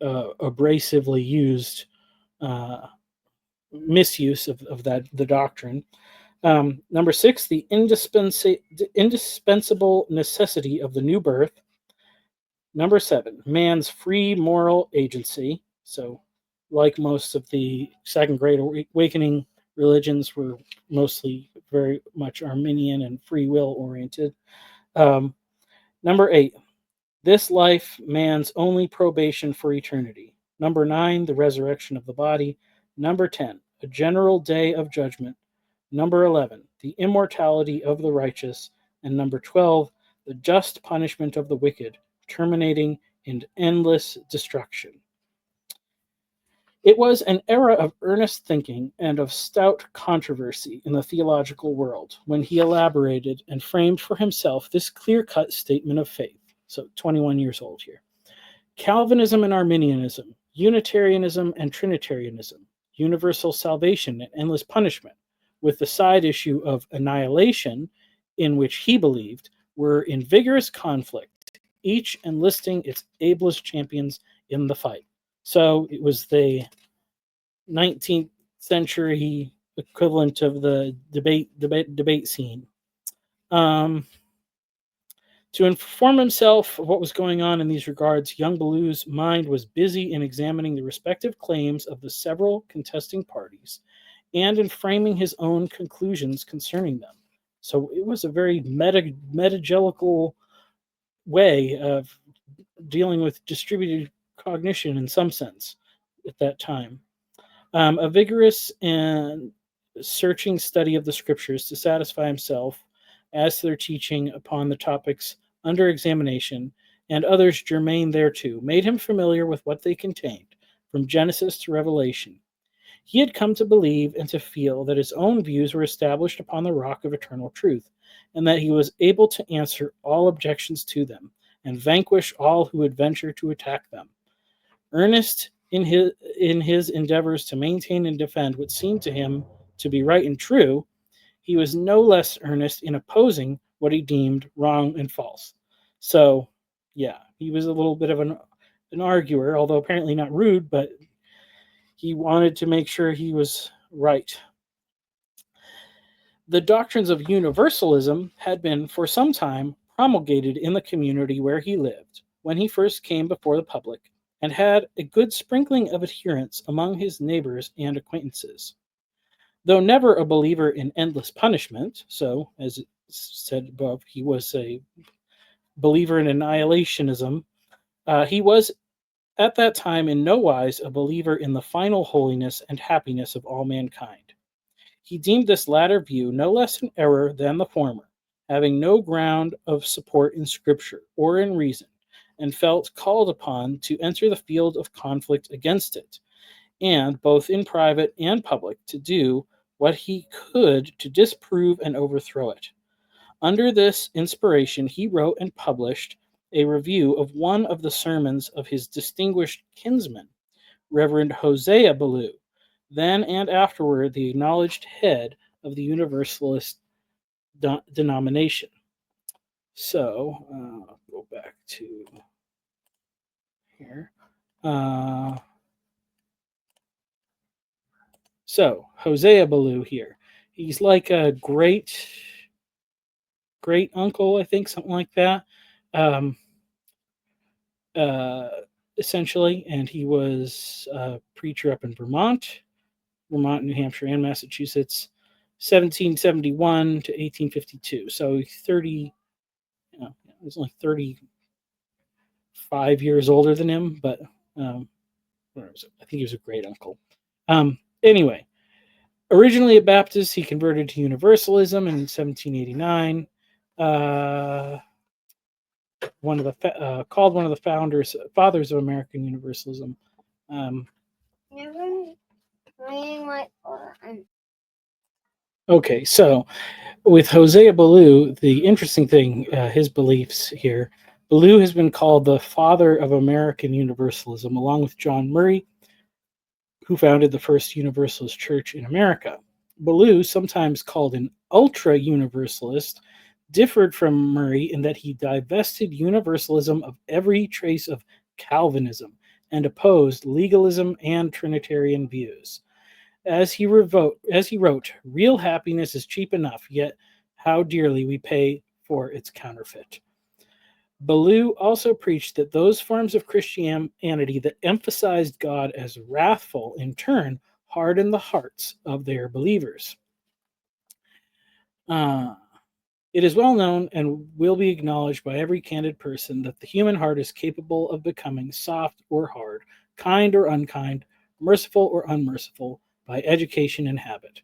abrasively used misuse of the doctrine. Number six, the indispensable necessity of the new birth. Number seven, man's free moral agency. So, like most of the Second Great Awakening religions, were mostly very much Arminian and free will oriented. Number eight, this life, man's only probation for eternity. Number nine, the resurrection of the body. Number 10, a general day of judgment. Number 11, the immortality of the righteous. And number 12, the just punishment of the wicked, terminating in endless destruction. It was an era of earnest thinking and of stout controversy in the theological world when he elaborated and framed for himself this clear-cut statement of faith. So 21 years old here. Calvinism and Arminianism, Unitarianism and Trinitarianism, universal salvation and endless punishment, with the side issue of annihilation, in which he believed, were in vigorous conflict, each enlisting its ablest champions in the fight. So it was the 19th century equivalent of the debate scene. To inform himself of what was going on in these regards, young Ballou's mind was busy in examining the respective claims of the several contesting parties and in framing his own conclusions concerning them. So it was a very metagelical way of dealing with distributed cognition in some sense at that time. A vigorous and searching study of the scriptures to satisfy himself as to their teaching upon the topics under examination and others germane thereto made him familiar with what they contained, from Genesis to Revelation. He had come to believe and to feel that his own views were established upon the rock of eternal truth, and that he was able to answer all objections to them, and vanquish all who would venture to attack them. Earnest in his endeavors to maintain and defend what seemed to him to be right and true, he was no less earnest in opposing what he deemed wrong and false. So, yeah, he was a little bit of an arguer, although apparently not rude, but he wanted to make sure he was right. The doctrines of universalism had been for some time promulgated in the community where he lived when he first came before the public, and had a good sprinkling of adherents among his neighbors and acquaintances. Though never a believer in endless punishment, so, as it said above, he was a believer in annihilationism, he was at that time in no wise a believer in the final holiness and happiness of all mankind. He deemed this latter view no less an error than the former, having no ground of support in Scripture or in reason, and felt called upon to enter the field of conflict against it, and both in private and public to do what he could to disprove and overthrow it. Under this inspiration, he wrote and published a review of one of the sermons of his distinguished kinsman, Reverend Hosea Ballou, then and afterward the acknowledged head of the Universalist denomination. So, go back to here. So, Hosea Ballou here. He's like a great uncle, I think, something like that. Um, Essentially, and he was a preacher up in Vermont, New Hampshire, and Massachusetts, 1771 to 1852. So 30, he was only 35 years older than him, but I think he was a great uncle. Anyway, originally a Baptist, he converted to Universalism in 1789. Called one of the fathers of American Universalism. Okay, so with Hosea Ballou, the interesting thing, his beliefs here, Ballou has been called the father of American Universalism, along with John Murray, who founded the first Universalist church in America. Ballou, sometimes called an ultra-Universalist, differed from Murray in that he divested Universalism of every trace of Calvinism and opposed legalism and Trinitarian views. As he wrote, real happiness is cheap enough, yet how dearly we pay for its counterfeit. Ballou also preached that those forms of Christianity that emphasized God as wrathful, in turn, harden the hearts of their believers. It is well known and will be acknowledged by every candid person that the human heart is capable of becoming soft or hard, kind or unkind, merciful or unmerciful, by education and habit.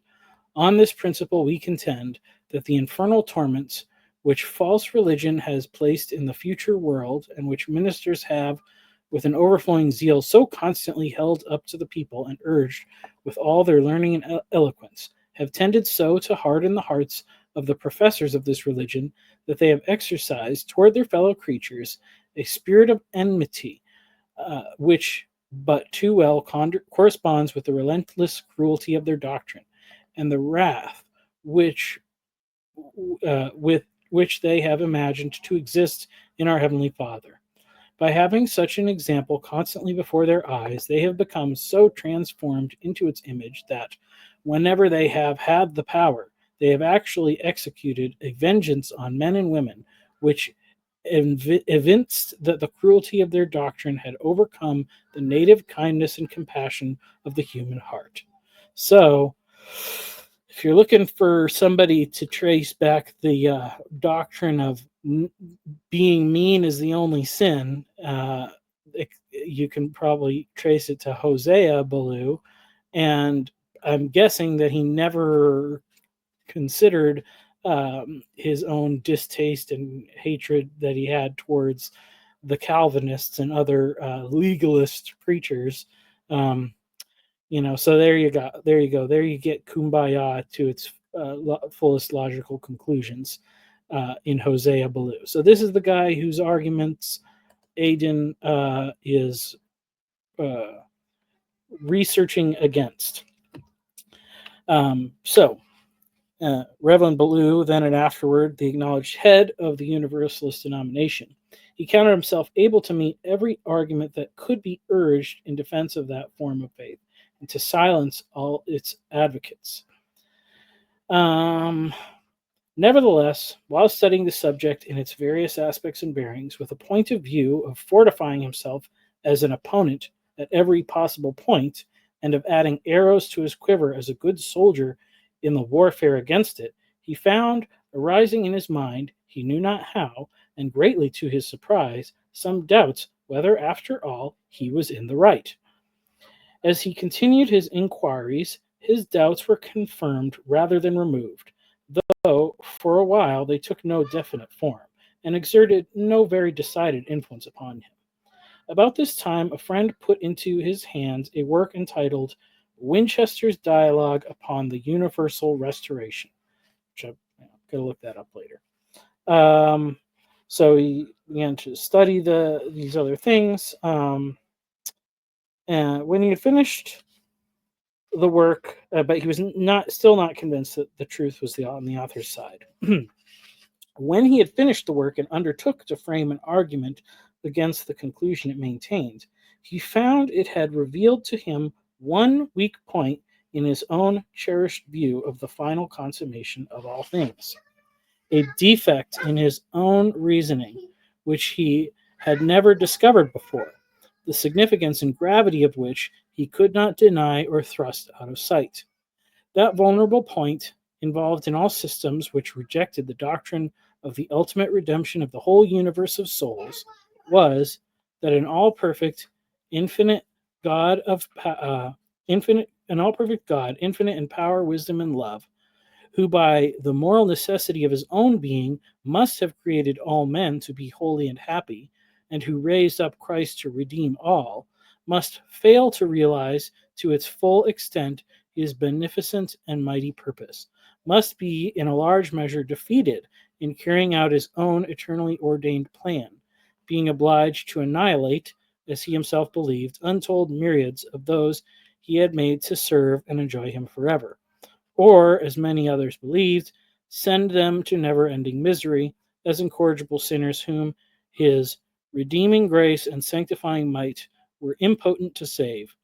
On this principle, we contend that the infernal torments which false religion has placed in the future world, and which ministers have, with an overflowing zeal, so constantly held up to the people and urged with all their learning and eloquence, have tended so to harden the hearts of the professors of this religion that they have exercised toward their fellow creatures a spirit of enmity, which but too well corresponds with the relentless cruelty of their doctrine, and the wrath with which they have imagined to exist in our Heavenly Father. By having such an example constantly before their eyes, they have become so transformed into its image that, whenever they have had the power, they have actually executed a vengeance on men and women, which evinced that the cruelty of their doctrine had overcome the native kindness and compassion of the human heart. So, if you're looking for somebody to trace back the doctrine of being mean is the only sin, you can probably trace it to Hosea Ballou, and I'm guessing that he never considered his own distaste and hatred that he had towards the Calvinists and other legalist preachers. So there you go. There you get Kumbaya to its fullest logical conclusions in Hosea Ballou. So this is the guy whose arguments Adin is researching against. Reverend Ballou, then and afterward the acknowledged head of the Universalist denomination, he counted himself able to meet every argument that could be urged in defense of that form of faith, and to silence all its advocates. Nevertheless, while studying the subject in its various aspects and bearings, with a point of view of fortifying himself as an opponent at every possible point, and of adding arrows to his quiver as a good soldier in the warfare against it, he found arising in his mind, he knew not how, and greatly to his surprise, some doubts whether, after all, he was in the right. As he continued his inquiries, his doubts were confirmed rather than removed. though for a while they took no definite form, and exerted no very decided influence upon him. About this time, a friend put into his hands a work entitled Winchester's Dialogue upon the Universal Restoration, which I'm going to look that up later. So he began to study these other things. And when he had finished the work, but he was still not convinced that the truth was on the author's side. When he had finished the work and undertook to frame an argument against the conclusion it maintained, he found it had revealed to him one weak point in his own cherished view of the final consummation of all things, a defect in his own reasoning which he had never discovered before, the significance and gravity of which he could not deny or thrust out of sight. That vulnerable point, involved in all systems which rejected the doctrine of the ultimate redemption of the whole universe of souls, was that an all-perfect, infinite God infinite in power, wisdom, and love, who by the moral necessity of his own being must have created all men to be holy and happy, and who raised up Christ to redeem all, must fail to realize to its full extent his beneficent and mighty purpose, must be in a large measure defeated in carrying out his own eternally ordained plan, being obliged to annihilate, as he himself believed, untold myriads of those he had made to serve and enjoy him forever, or, as many others believed, send them to never-ending misery as incorrigible sinners whom his redeeming grace and sanctifying might were impotent to save.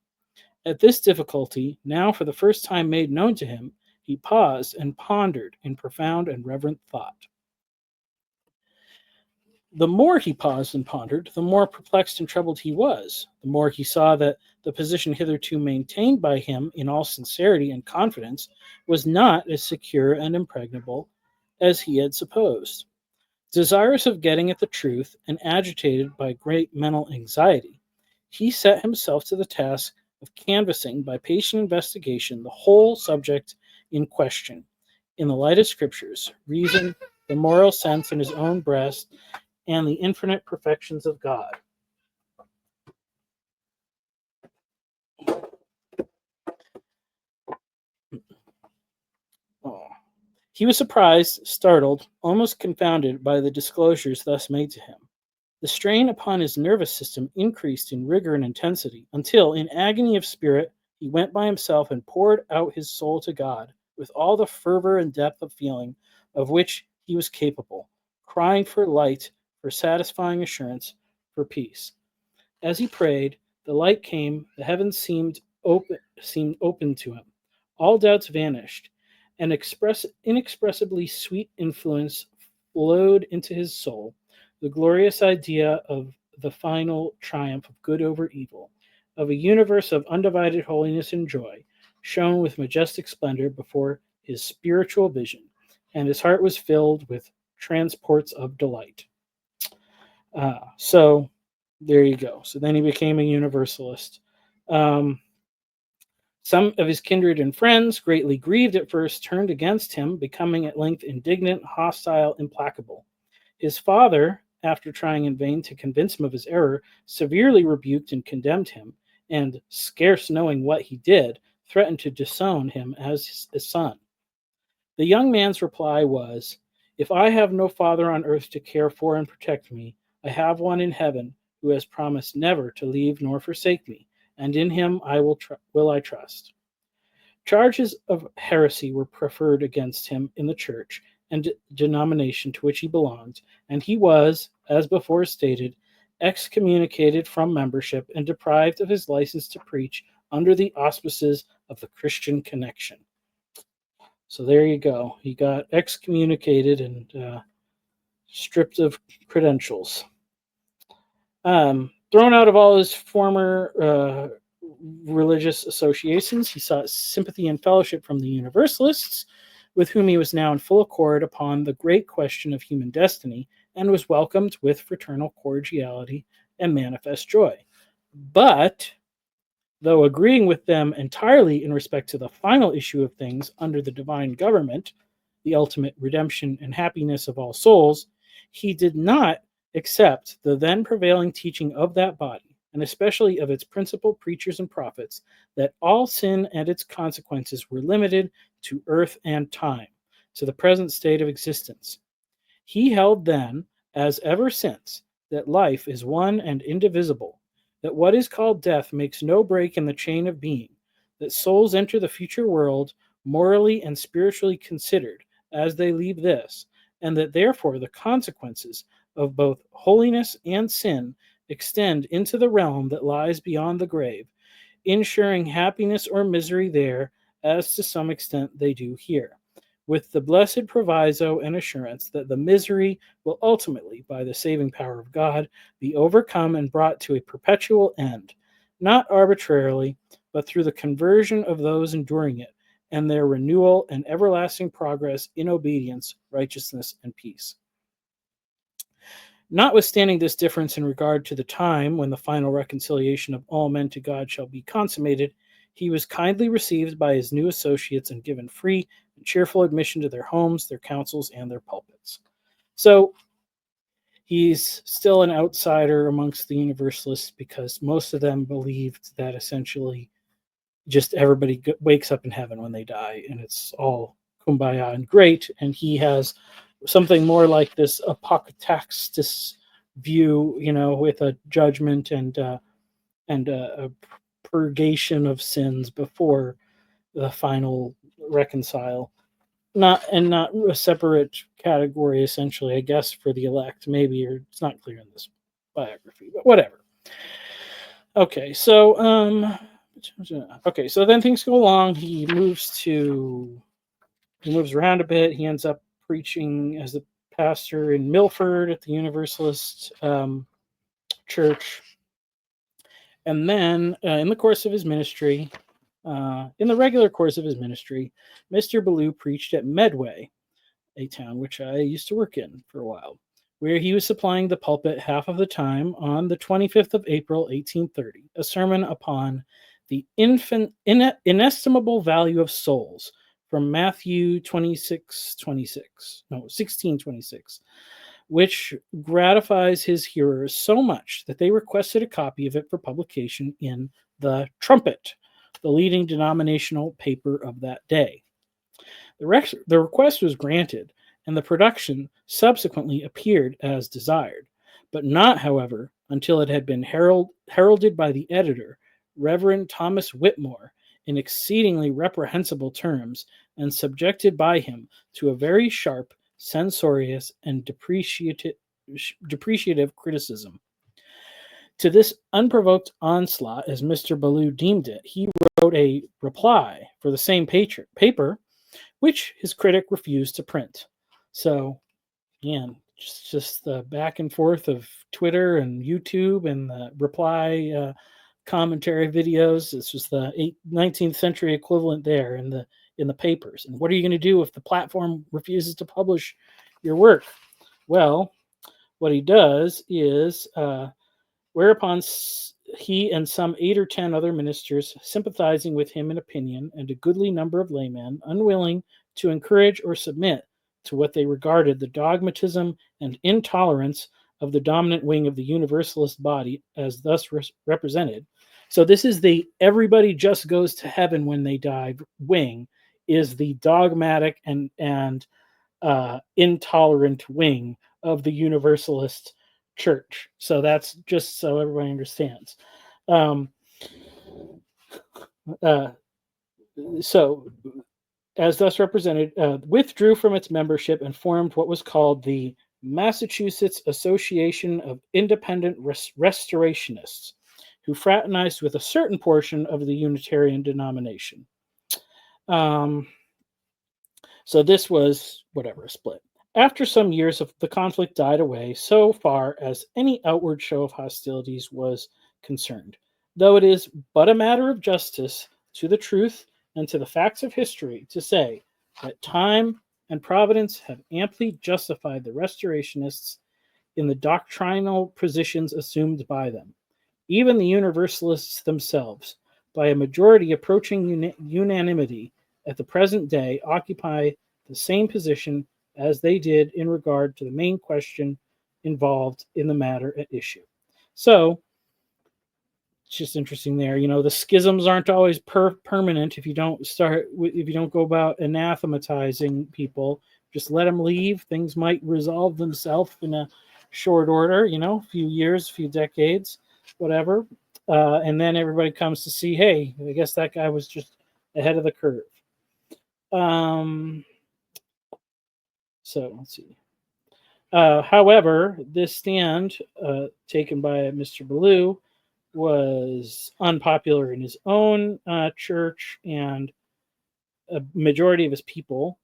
At this difficulty, now for the first time made known to him, he paused and pondered in profound and reverent thought. The more he paused and pondered, the more perplexed and troubled he was, the more he saw that the position hitherto maintained by him in all sincerity and confidence was not as secure and impregnable as he had supposed. Desirous of getting at the truth and agitated by great mental anxiety, he set himself to the task of canvassing by patient investigation the whole subject in question, in the light of scriptures, reason, the moral sense in his own breast, and the infinite perfections of God. Oh. He was surprised, startled, almost confounded by the disclosures thus made to him. The strain upon his nervous system increased in rigor and intensity, until, in agony of spirit, he went by himself and poured out his soul to God with all the fervor and depth of feeling of which he was capable, crying for light, for satisfying assurance, for peace. As he prayed, the light came, the heavens seemed open to him. All doubts vanished. An inexpressibly sweet influence flowed into his soul, the glorious idea of the final triumph of good over evil, of a universe of undivided holiness and joy, shone with majestic splendor before his spiritual vision, and his heart was filled with transports of delight. So there you go. So then he became a Universalist. Some of his kindred and friends, greatly grieved at first, turned against him, becoming at length indignant, hostile, implacable. His father, after trying in vain to convince him of his error, severely rebuked and condemned him, and, scarce knowing what he did, threatened to disown him as his son. The young man's reply was, "If I have no father on earth to care for and protect me, I have one in heaven who has promised never to leave nor forsake me, and in him will I trust." Charges of heresy were preferred against him in the church and denomination to which he belonged, and he was, as before stated, excommunicated from membership and deprived of his license to preach under the auspices of the Christian Connection. So there you go. He got excommunicated and stripped of credentials. Thrown out of all his former religious associations, he sought sympathy and fellowship from the Universalists, with whom he was now in full accord upon the great question of human destiny, and was welcomed with fraternal cordiality and manifest joy. But, though agreeing with them entirely in respect to the final issue of things under the divine government, the ultimate redemption and happiness of all souls, he did not accept the then prevailing teaching of that body, and especially of its principal preachers and prophets, that all sin and its consequences were limited to earth and time, to the present state of existence. He held then, as ever since, that life is one and indivisible, that what is called death makes no break in the chain of being, that souls enter the future world morally and spiritually considered as they leave this, and that therefore the consequences of both holiness and sin extend into the realm that lies beyond the grave, ensuring happiness or misery there as to some extent they do here, with the blessed proviso and assurance that the misery will ultimately, by the saving power of God, be overcome and brought to a perpetual end, not arbitrarily, but through the conversion of those enduring it, and their renewal and everlasting progress in obedience, righteousness, and peace. Notwithstanding this difference in regard to the time when the final reconciliation of all men to God shall be consummated, he was kindly received by his new associates and given free and cheerful admission to their homes, their councils, and their pulpits. So he's still an outsider amongst the Universalists because most of them believed that essentially just everybody wakes up in heaven when they die and it's all kumbaya and great, and he has something more like this apocataxis view, with a judgment and a purgation of sins before the final reconcile. Not a separate category, essentially, I guess, for the elect, maybe, or it's not clear in this biography, but whatever. Okay, so then things go along. He moves around a bit. He ends up preaching as a pastor in Milford at the Universalist church. And then in the regular course of his ministry, Mr. Ballou preached at Medway, a town which I used to work in for a while, where he was supplying the pulpit half of the time on the 25th of April, 1830, a sermon upon the inestimable value of souls, from Matthew 16:26, which gratifies his hearers so much that they requested a copy of it for publication in the Trumpet, the leading denominational paper of that day. The request was granted, and the production subsequently appeared as desired, but not, however, until it had been heralded by the editor, Reverend Thomas Whitmore, in exceedingly reprehensible terms, and subjected by him to a very sharp, censorious, and depreciative criticism. To this unprovoked onslaught, as Mr. Ballou deemed it, he wrote a reply for the same paper, which his critic refused to print. So, again, just the back and forth of Twitter and YouTube and the reply commentary videos. This was the 19th century equivalent there in the papers. And what are you going to do if the platform refuses to publish your work? Well, what he does is, whereupon he and some 8 or 10 other ministers, sympathizing with him in opinion, and a goodly number of laymen, unwilling to encourage or submit to what they regarded the dogmatism and intolerance of the dominant wing of the Universalist body as thus represented. So this is the everybody just goes to heaven when they die wing, is the dogmatic and intolerant wing of the Universalist church. So that's just so everybody understands. So, as thus represented, withdrew from its membership and formed what was called the Massachusetts Association of Independent Restorationists, who fraternized with a certain portion of the Unitarian denomination. So this was, a split. After some years of the conflict died away so far as any outward show of hostilities was concerned, though it is but a matter of justice to the truth and to the facts of history to say that time and providence have amply justified the restorationists in the doctrinal positions assumed by them. Even the Universalists themselves, by a majority approaching unanimity, at the present day occupy the same position as they did in regard to the main question involved in the matter at issue. So it's just interesting there. The schisms aren't always permanent. If you don't go about anathematizing people, just let them leave. Things might resolve themselves in a short order. A few years, a few decades, whatever. And then everybody comes to see, hey, I guess that guy was just ahead of the curve. So let's see. However, this stand taken by Mr. Ballou was unpopular in his own church, and a majority of his people,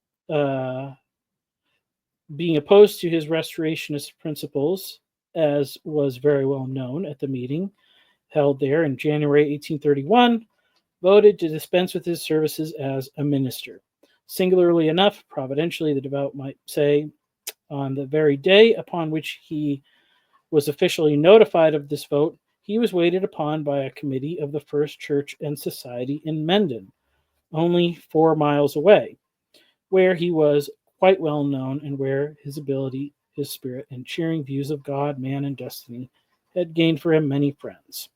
being opposed to his restorationist principles, as was very well known at the meeting held there in January 1831, voted to dispense with his services as a minister. Singularly enough, providentially, the devout might say, on the very day upon which he was officially notified of this vote, he was waited upon by a committee of the First Church and Society in Menden, only 4 miles away, where he was quite well known and where his ability, his spirit, and cheering views of God, man, and destiny had gained for him many friends.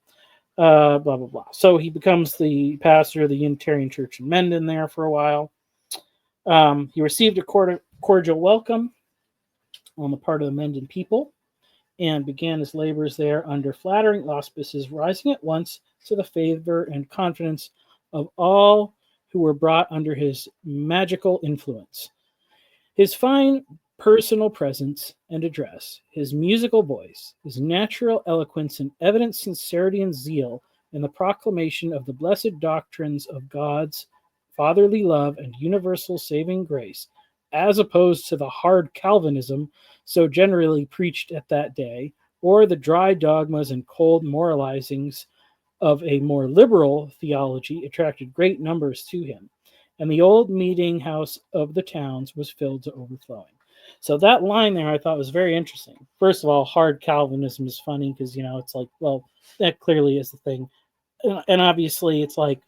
Blah, blah, blah. So he becomes the pastor of the Unitarian Church in Menden there for a while. He received a cordial welcome on the part of the Menden people and began his labors there under flattering auspices, rising at once to the favor and confidence of all who were brought under his magical influence. His fine personal presence and address, his musical voice, his natural eloquence, and evident sincerity and zeal in the proclamation of the blessed doctrines of God's fatherly love and universal saving grace, as opposed to the hard Calvinism so generally preached at that day, or the dry dogmas and cold moralizings of a more liberal theology, attracted great numbers to him, and the old meeting house of the towns was filled to overflowing. So that line there I thought was very interesting. First of all, hard Calvinism is funny because, it's like, well, that clearly is the thing. And obviously it's like,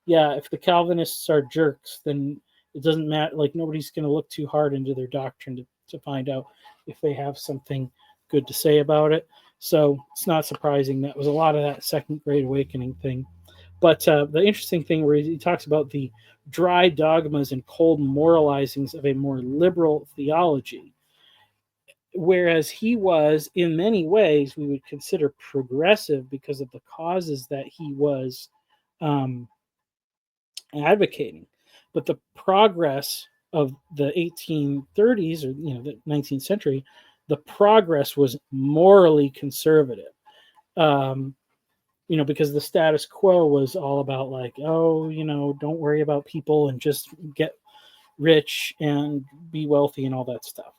yeah, if the Calvinists are jerks, then it doesn't matter. Like, nobody's going to look too hard into their doctrine to find out if they have something good to say about it. So it's not surprising that was a lot of that Second Great Awakening thing. But the interesting thing where he talks about the dry dogmas and cold moralizings of a more liberal theology, whereas he was, in many ways, we would consider progressive because of the causes that he was advocating. But the progress of the 1830s, or the 19th century, the progress was morally conservative. Because the status quo was all about like, don't worry about people and just get rich and be wealthy and all that stuff.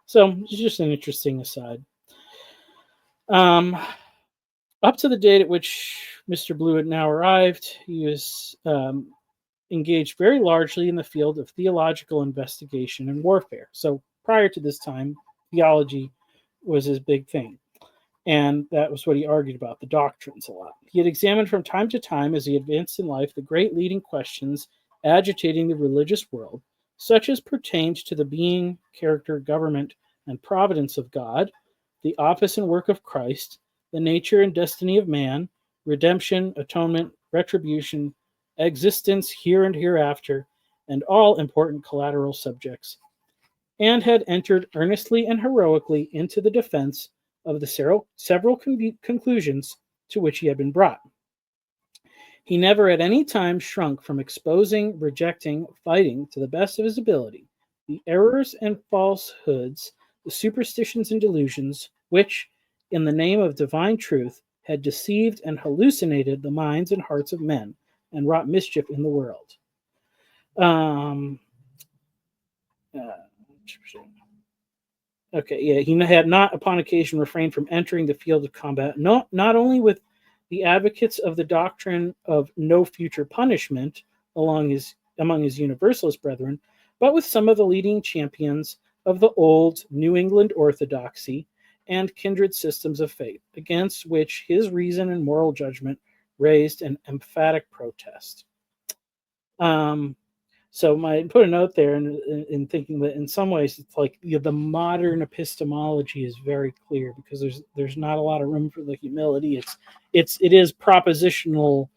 So it's just an interesting aside. Up to the date at which Mr. Ballou had now arrived, he was engaged very largely in the field of theological investigation and warfare. So prior to this time, theology was his big thing. And that was what he argued about, the doctrines a lot. He had examined from time to time, as he advanced in life, the great leading questions agitating the religious world, such as pertained to the being, character, government, and providence of God, the office and work of Christ, the nature and destiny of man, redemption, atonement, retribution, existence here and hereafter, and all important collateral subjects, and had entered earnestly and heroically into the defense of the several conclusions to which he had been brought. He never at any time shrunk from exposing, rejecting, fighting, to the best of his ability, the errors and falsehoods, the superstitions and delusions, which, in the name of divine truth, had deceived and hallucinated the minds and hearts of men, and wrought mischief in the world. He had not upon occasion refrained from entering the field of combat, not only with the advocates of the doctrine of no future punishment among his Universalist brethren, but with some of the leading champions of the old New England orthodoxy and kindred systems of faith, against which his reason and moral judgment raised an emphatic protest. So I put a note there in thinking that in some ways it's like the modern epistemology is very clear because there's not a lot of room for the humility. It is propositionally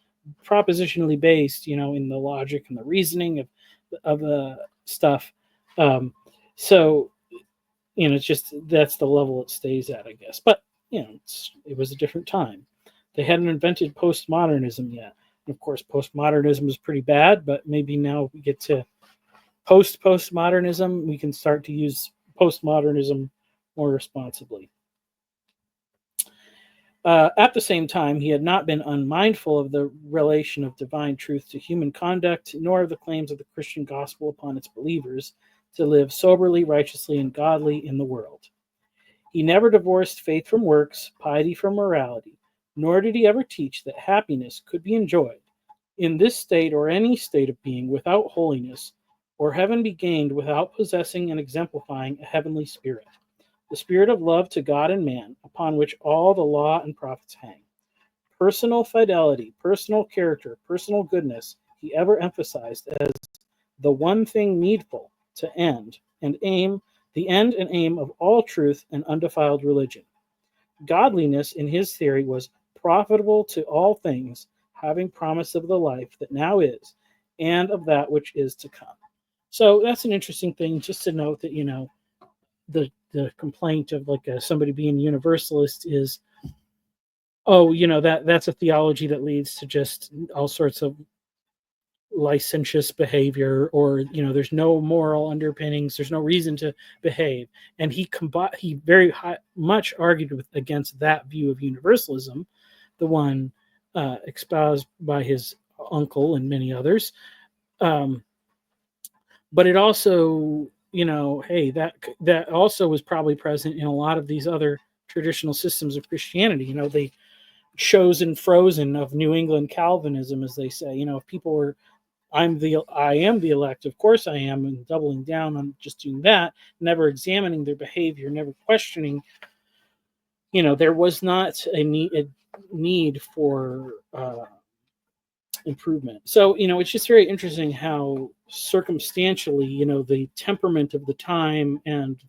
based, in the logic and the reasoning of stuff. So it's just that's the level it stays at, I guess. But it was a different time. They hadn't invented postmodernism yet. And of course, postmodernism is pretty bad, but maybe now we get to postmodernism. We can start to use postmodernism more responsibly. At the same time, he had not been unmindful of the relation of divine truth to human conduct, nor of the claims of the Christian gospel upon its believers to live soberly, righteously, and godly in the world. He never divorced faith from works, piety from morality, nor did he ever teach that happiness could be enjoyed in this state or any state of being without holiness, or heaven be gained without possessing and exemplifying a heavenly spirit, the spirit of love to God and man, upon which all the law and prophets hang. Personal fidelity, personal character, personal goodness, he ever emphasized as the one thing needful to the end and aim of all truth and undefiled religion. Godliness, in his theory, was profitable to all things, having promise of the life that now is, and of that which is to come. So that's an interesting thing, just to note that the complaint of like somebody being universalist is, that's a theology that leads to just all sorts of licentious behavior, or there's no moral underpinnings, there's no reason to behave. And he very much argued against that view of universalism, the one espoused by his uncle and many others. But it also, hey, that also was probably present in a lot of these other traditional systems of Christianity. The chosen frozen of New England Calvinism, as they say. If people were, I am the elect, of course I am, and doubling down on just doing that, never examining their behavior, never questioning, there was not a need for improvement. So, it's just very interesting how circumstantially, the temperament of the time and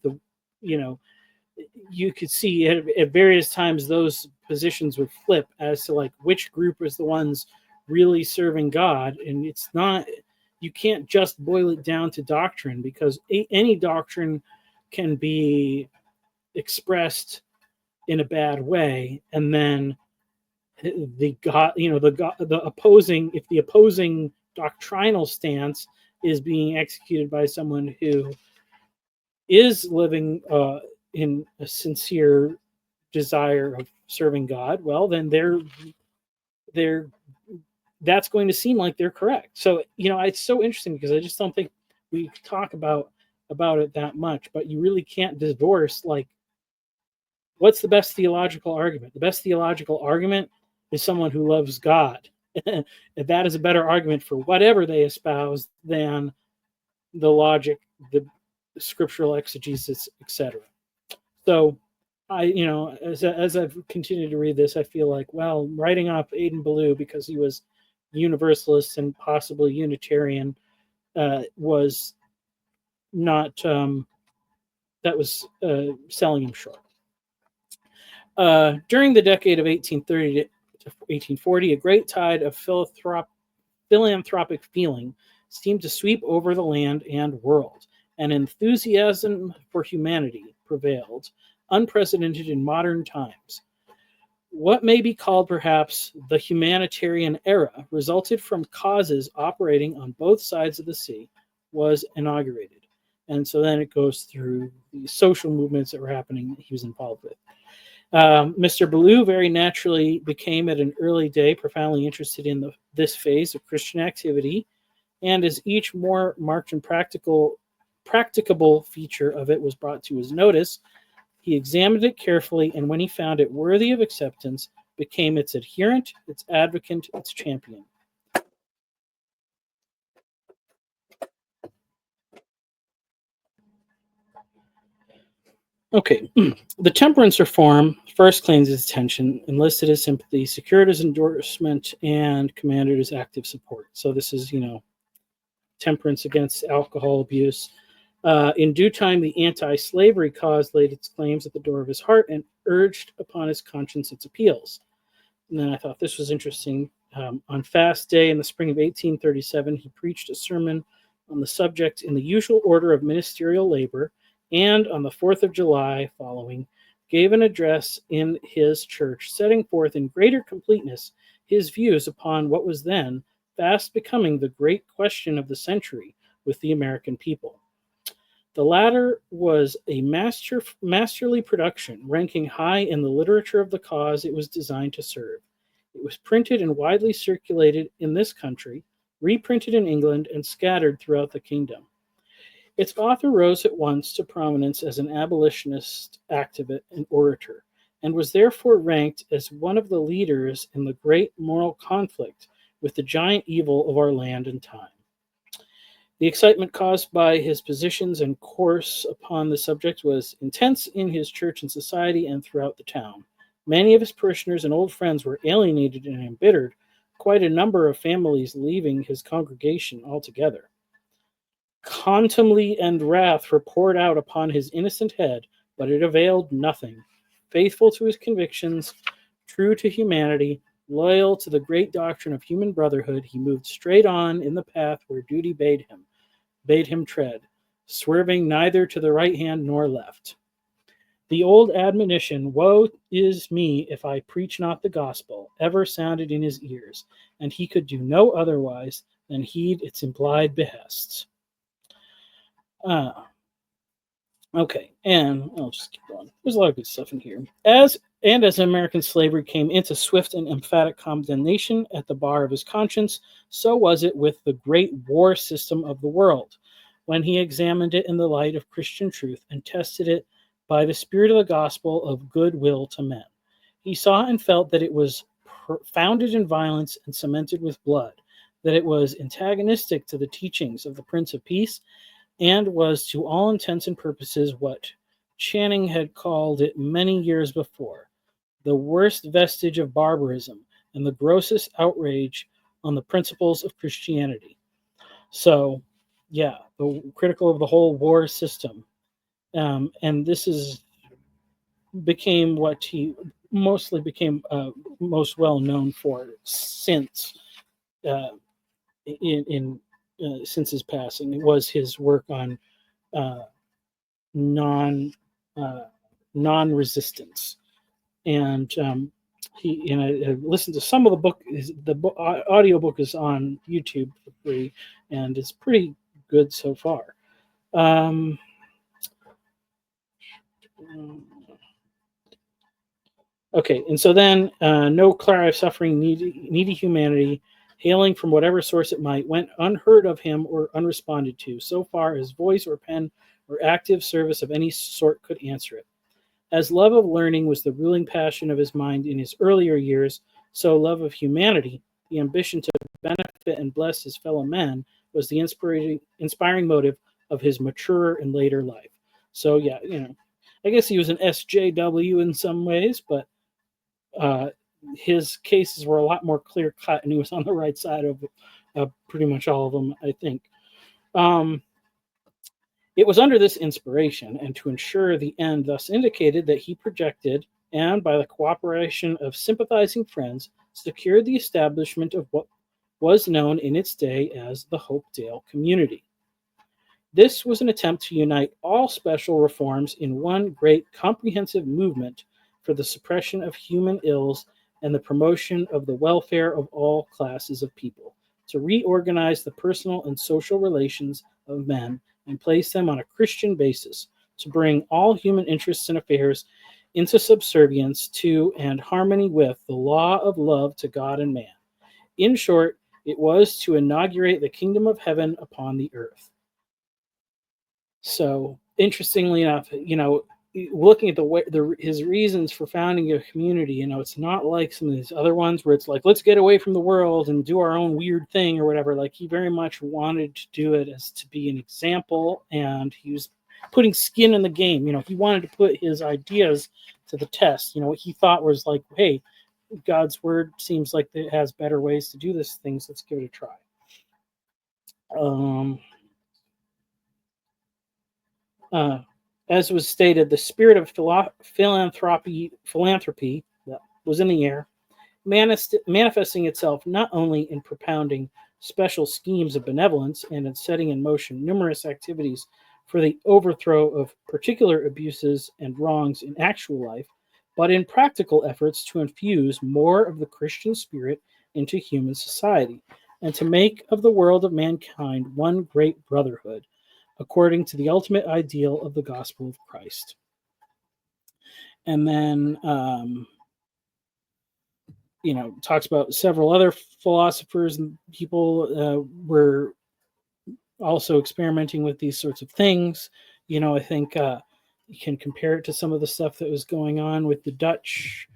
you could see at various times those positions would flip as to like which group is the ones really serving God. And it's not, you can't just boil it down to doctrine, because any doctrine can be expressed in a bad way, and then the opposing doctrinal stance is being executed by someone who is living in a sincere desire of serving God, well, then they're that's going to seem like they're correct. So, it's so interesting because I just don't think we talk about it that much, but you really can't divorce, like, what's the best theological argument? The best theological argument is someone who loves God. That is a better argument for whatever they espouse than the logic, the scriptural exegesis, etc. So as I've continued to read this, I feel like, well, writing off Adin Ballou because he was universalist and possibly Unitarian was not, that was selling him short. During the decade of 1830 to 1840, a great tide of philanthropic feeling seemed to sweep over the land and world, and enthusiasm for humanity prevailed, unprecedented in modern times. What may be called perhaps the humanitarian era resulted from causes operating on both sides of the sea, was inaugurated. And so then it goes through the social movements that were happening that he was involved with. Mr. Ballou very naturally became at an early day profoundly interested in this phase of Christian activity, and as each more marked and practicable feature of it was brought to his notice, he examined it carefully, and when he found it worthy of acceptance, became its adherent, its advocate, its champion. Okay, the temperance reform first claimed his attention, enlisted his sympathy, secured his endorsement, and commanded his active support. So this is, temperance against alcohol abuse. In due time, the anti-slavery cause laid its claims at the door of his heart and urged upon his conscience its appeals. And then I thought this was interesting. On Fast Day in the spring of 1837, he preached a sermon on the subject in the usual order of ministerial labor, and on the 4th of July following, gave an address in his church, setting forth in greater completeness his views upon what was then fast becoming the great question of the century with the American people. The latter was a masterly production, ranking high in the literature of the cause it was designed to serve. It was printed and widely circulated in this country, reprinted in England, and scattered throughout the kingdom. Its author rose at once to prominence as an abolitionist activist and orator, and was therefore ranked as one of the leaders in the great moral conflict with the giant evil of our land and time. The excitement caused by his positions and course upon the subject was intense in his church and society and throughout the town. Many of his parishioners and old friends were alienated and embittered, quite a number of families leaving his congregation altogether. Contumely and wrath were poured out upon his innocent head, but it availed nothing. Faithful to his convictions, true to humanity, loyal to the great doctrine of human brotherhood, he moved straight on in the path where duty bade him tread, swerving neither to the right hand nor left. The old admonition, "Woe is me if I preach not the gospel," ever sounded in his ears, and he could do no otherwise than heed its implied behests. Okay, and I'll just keep going. There's a lot of good stuff in here. As American slavery came into swift and emphatic condemnation at the bar of his conscience, so was it with the great war system of the world, when he examined it in the light of Christian truth and tested it by the spirit of the gospel of goodwill to men. He saw and felt that it was founded in violence and cemented with blood, that it was antagonistic to the teachings of the Prince of Peace, and was to all intents and purposes what Channing had called it many years before, the worst vestige of barbarism and the grossest outrage on the principles of Christianity. So, yeah, critical of the whole war system. And this became what he mostly became most well known for since since his passing. It was his work on non-resistance, and I listened to some of the book. Audio book is on YouTube for free, and it's pretty good so far. Okay, and so then no cry of suffering, needy humanity, hailing from whatever source it might, went unheard of him or unresponded to, so far as voice or pen or active service of any sort could answer it. As love of learning was the ruling passion of his mind in his earlier years, so love of humanity, the ambition to benefit and bless his fellow men, was the inspiring motive of his maturer and later life. So yeah, I guess he was an SJW in some ways, but his cases were a lot more clear cut, and he was on the right side of pretty much all of them, I think. It was under this inspiration, and to ensure the end thus indicated, that he projected, and by the cooperation of sympathizing friends, secured the establishment of what was known in its day as the Hopedale Community. This was an attempt to unite all special reforms in one great comprehensive movement for the suppression of human ills and the promotion of the welfare of all classes of people, to reorganize the personal and social relations of men and place them on a Christian basis, to bring all human interests and affairs into subservience to and harmony with the law of love to God and man. In short, it was to inaugurate the kingdom of heaven upon the earth. So, interestingly enough, looking at his reasons for founding a community, it's not like some of these other ones where it's like, let's get away from the world and do our own weird thing or whatever. Like, he very much wanted to do it as to be an example, and he was putting skin in the game. He wanted to put his ideas to the test. What he thought was like, hey, God's word seems like it has better ways to do this thing, so let's give it a try. Um, as was stated, the spirit of philanthropy that was in the air, manifesting itself not only in propounding special schemes of benevolence and in setting in motion numerous activities for the overthrow of particular abuses and wrongs in actual life, but in practical efforts to infuse more of the Christian spirit into human society and to make of the world of mankind one great brotherhood, according to the ultimate ideal of the gospel of Christ. And then, talks about several other philosophers and people were also experimenting with these sorts of things. I think you can compare it to some of the stuff that was going on with the Dutch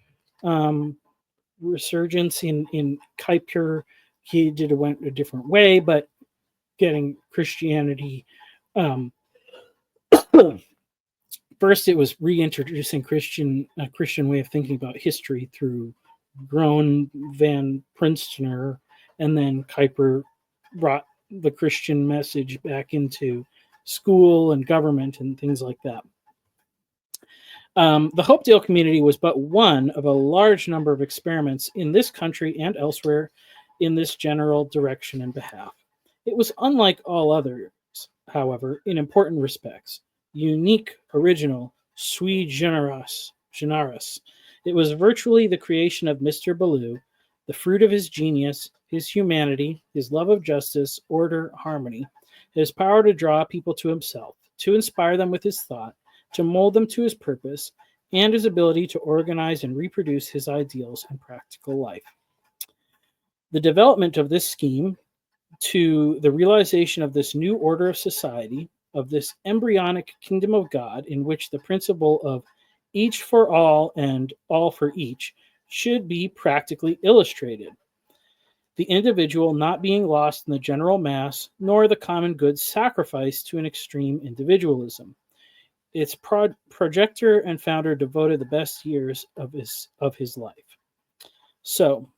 resurgence in Kuiper. He went a different way, but getting Christianity. First, it was reintroducing a Christian way of thinking about history through Groen van Prinstener, and then Kuiper brought the Christian message back into school and government and things like that. The Hopedale community was but one of a large number of experiments in this country and elsewhere in this general direction and behalf. It was unlike all others, however, in important respects. Unique, original, sui generis. It was virtually the creation of Mr. Ballou, the fruit of his genius, his humanity, his love of justice, order, harmony, his power to draw people to himself, to inspire them with his thought, to mold them to his purpose, and his ability to organize and reproduce his ideals in practical life. The development of this scheme to the realization of this new order of society, of this embryonic kingdom of God, in which the principle of each for all and all for each should be practically illustrated. The individual not being lost in the general mass, nor the common good sacrificed to an extreme individualism. Its projector and founder devoted the best years of his life. So,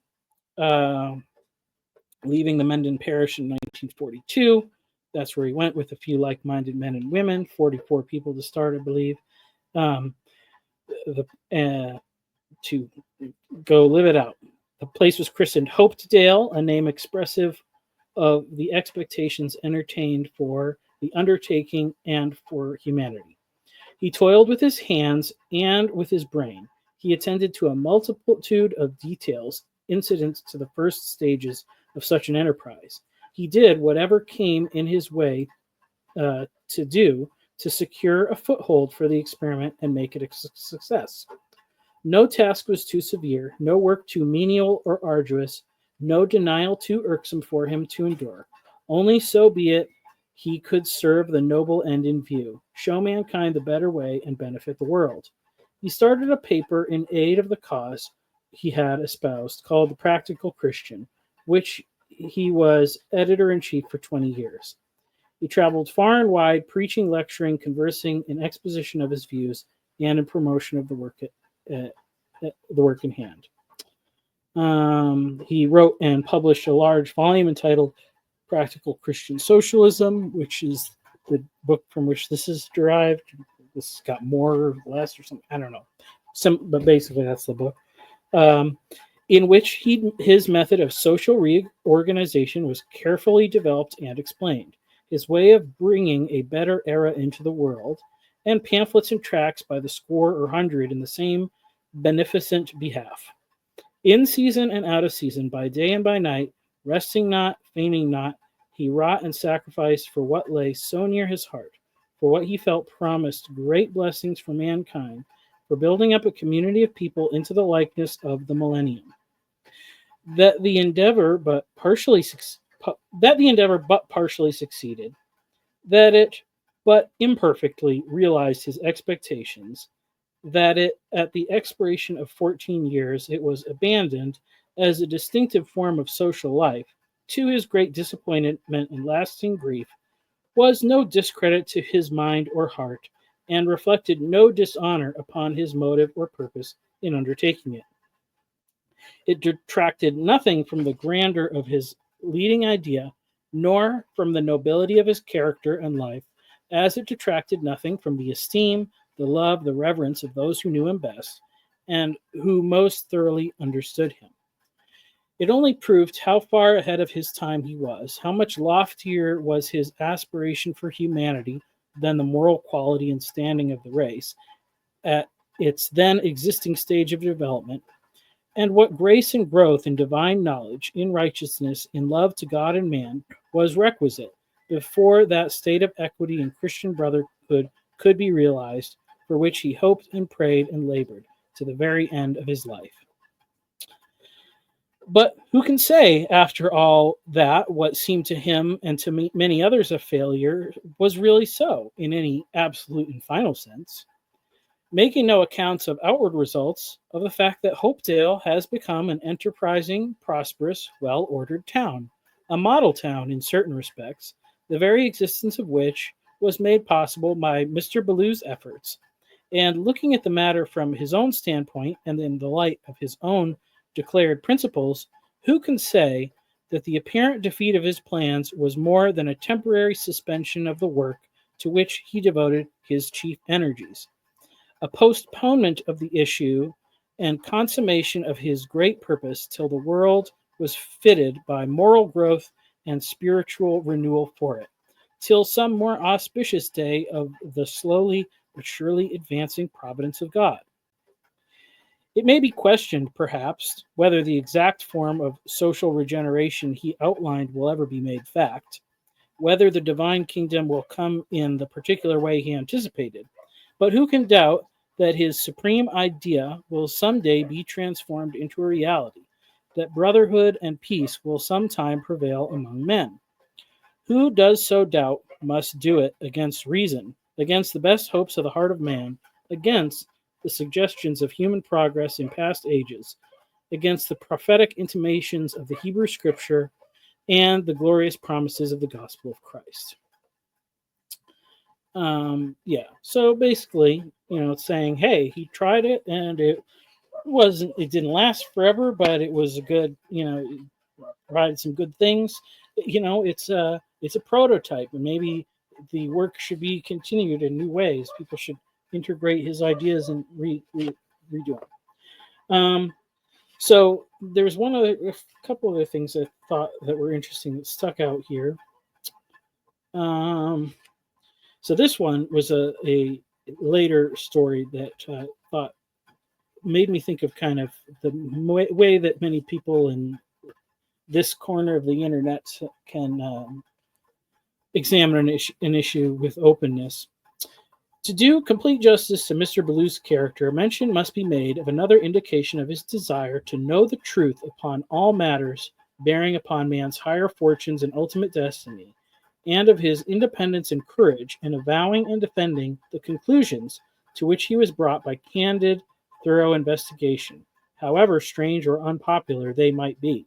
leaving the Menden Parish in 1942, that's where he went with a few like-minded men and women, 44 people to start, I believe, to go live it out. The place was christened Hopedale, a name expressive of the expectations entertained for the undertaking and for humanity. He toiled with his hands and with his brain. He attended to a multitude of details incident to the first stages of such an enterprise. He did whatever came in his way to do to secure a foothold for the experiment and make it a success. No task was too severe, no work too menial or arduous, no denial too irksome for him to endure. Only so be it he could serve the noble end in view, show mankind the better way, and benefit the world. He started a paper in aid of the cause he had espoused, called The Practical Christian, which he was editor-in-chief for 20 years. He traveled far and wide, preaching, lecturing, conversing, in exposition of his views, and in promotion of the work in hand. He wrote and published a large volume entitled Practical Christian Socialism, which is the book from which this is derived. This got more or less or something, I don't know. But basically that's the book. In which his method of social reorganization was carefully developed and explained. His way of bringing a better era into the world, and pamphlets and tracts by the score or hundred in the same beneficent behalf. In season and out of season, by day and by night, resting not, feigning not, he wrought and sacrificed for what lay so near his heart, for what he felt promised great blessings for mankind, for building up a community of people into the likeness of the millennium. That the endeavor but partially succeeded, that it but imperfectly realized his expectations, that at the expiration of 14 years it was abandoned as a distinctive form of social life, to his great disappointment and lasting grief, was no discredit to his mind or heart, and reflected no dishonor upon his motive or purpose in undertaking it. It detracted nothing from the grandeur of his leading idea, nor from the nobility of his character and life, as it detracted nothing from the esteem, the love, the reverence of those who knew him best, and who most thoroughly understood him. It only proved how far ahead of his time he was, how much loftier was his aspiration for humanity than the moral quality and standing of the race at its then existing stage of development, and what grace and growth in divine knowledge, in righteousness, in love to God and man was requisite before that state of equity and Christian brotherhood could be realized, for which he hoped and prayed and labored to the very end of his life. But who can say, after all, that what seemed to him and to many others a failure was really so, in any absolute and final sense? Making no accounts of outward results of the fact that Hopedale has become an enterprising, prosperous, well-ordered town, a model town in certain respects, the very existence of which was made possible by Mr. Ballou's efforts. And looking at the matter from his own standpoint and in the light of his own declared principles, who can say that the apparent defeat of his plans was more than a temporary suspension of the work to which he devoted his chief energies? A postponement of the issue and consummation of his great purpose till the world was fitted by moral growth and spiritual renewal for it, till some more auspicious day of the slowly but surely advancing providence of God. It may be questioned, perhaps, whether the exact form of social regeneration he outlined will ever be made fact, whether the divine kingdom will come in the particular way he anticipated. But who can doubt that his supreme idea will someday be transformed into a reality, that brotherhood and peace will sometime prevail among men? Who does so doubt must do it against reason, against the best hopes of the heart of man, against the suggestions of human progress in past ages, against the prophetic intimations of the Hebrew Scripture, and the glorious promises of the gospel of Christ. So basically, it's saying, hey, he tried it and it didn't last forever, but it was a good, provided some good things. It's a prototype, and maybe the work should be continued in new ways. People should integrate his ideas and redo them. So there's a couple other things I thought that were interesting that stuck out here. So this one was a later story that I thought made me think of kind of the way that many people in this corner of the internet can examine an issue with openness. To do complete justice to Mr. Ballou's character, mention must be made of another indication of his desire to know the truth upon all matters bearing upon man's higher fortunes and ultimate destiny, and of his independence and courage in avowing and defending the conclusions to which he was brought by candid, thorough investigation, however strange or unpopular they might be.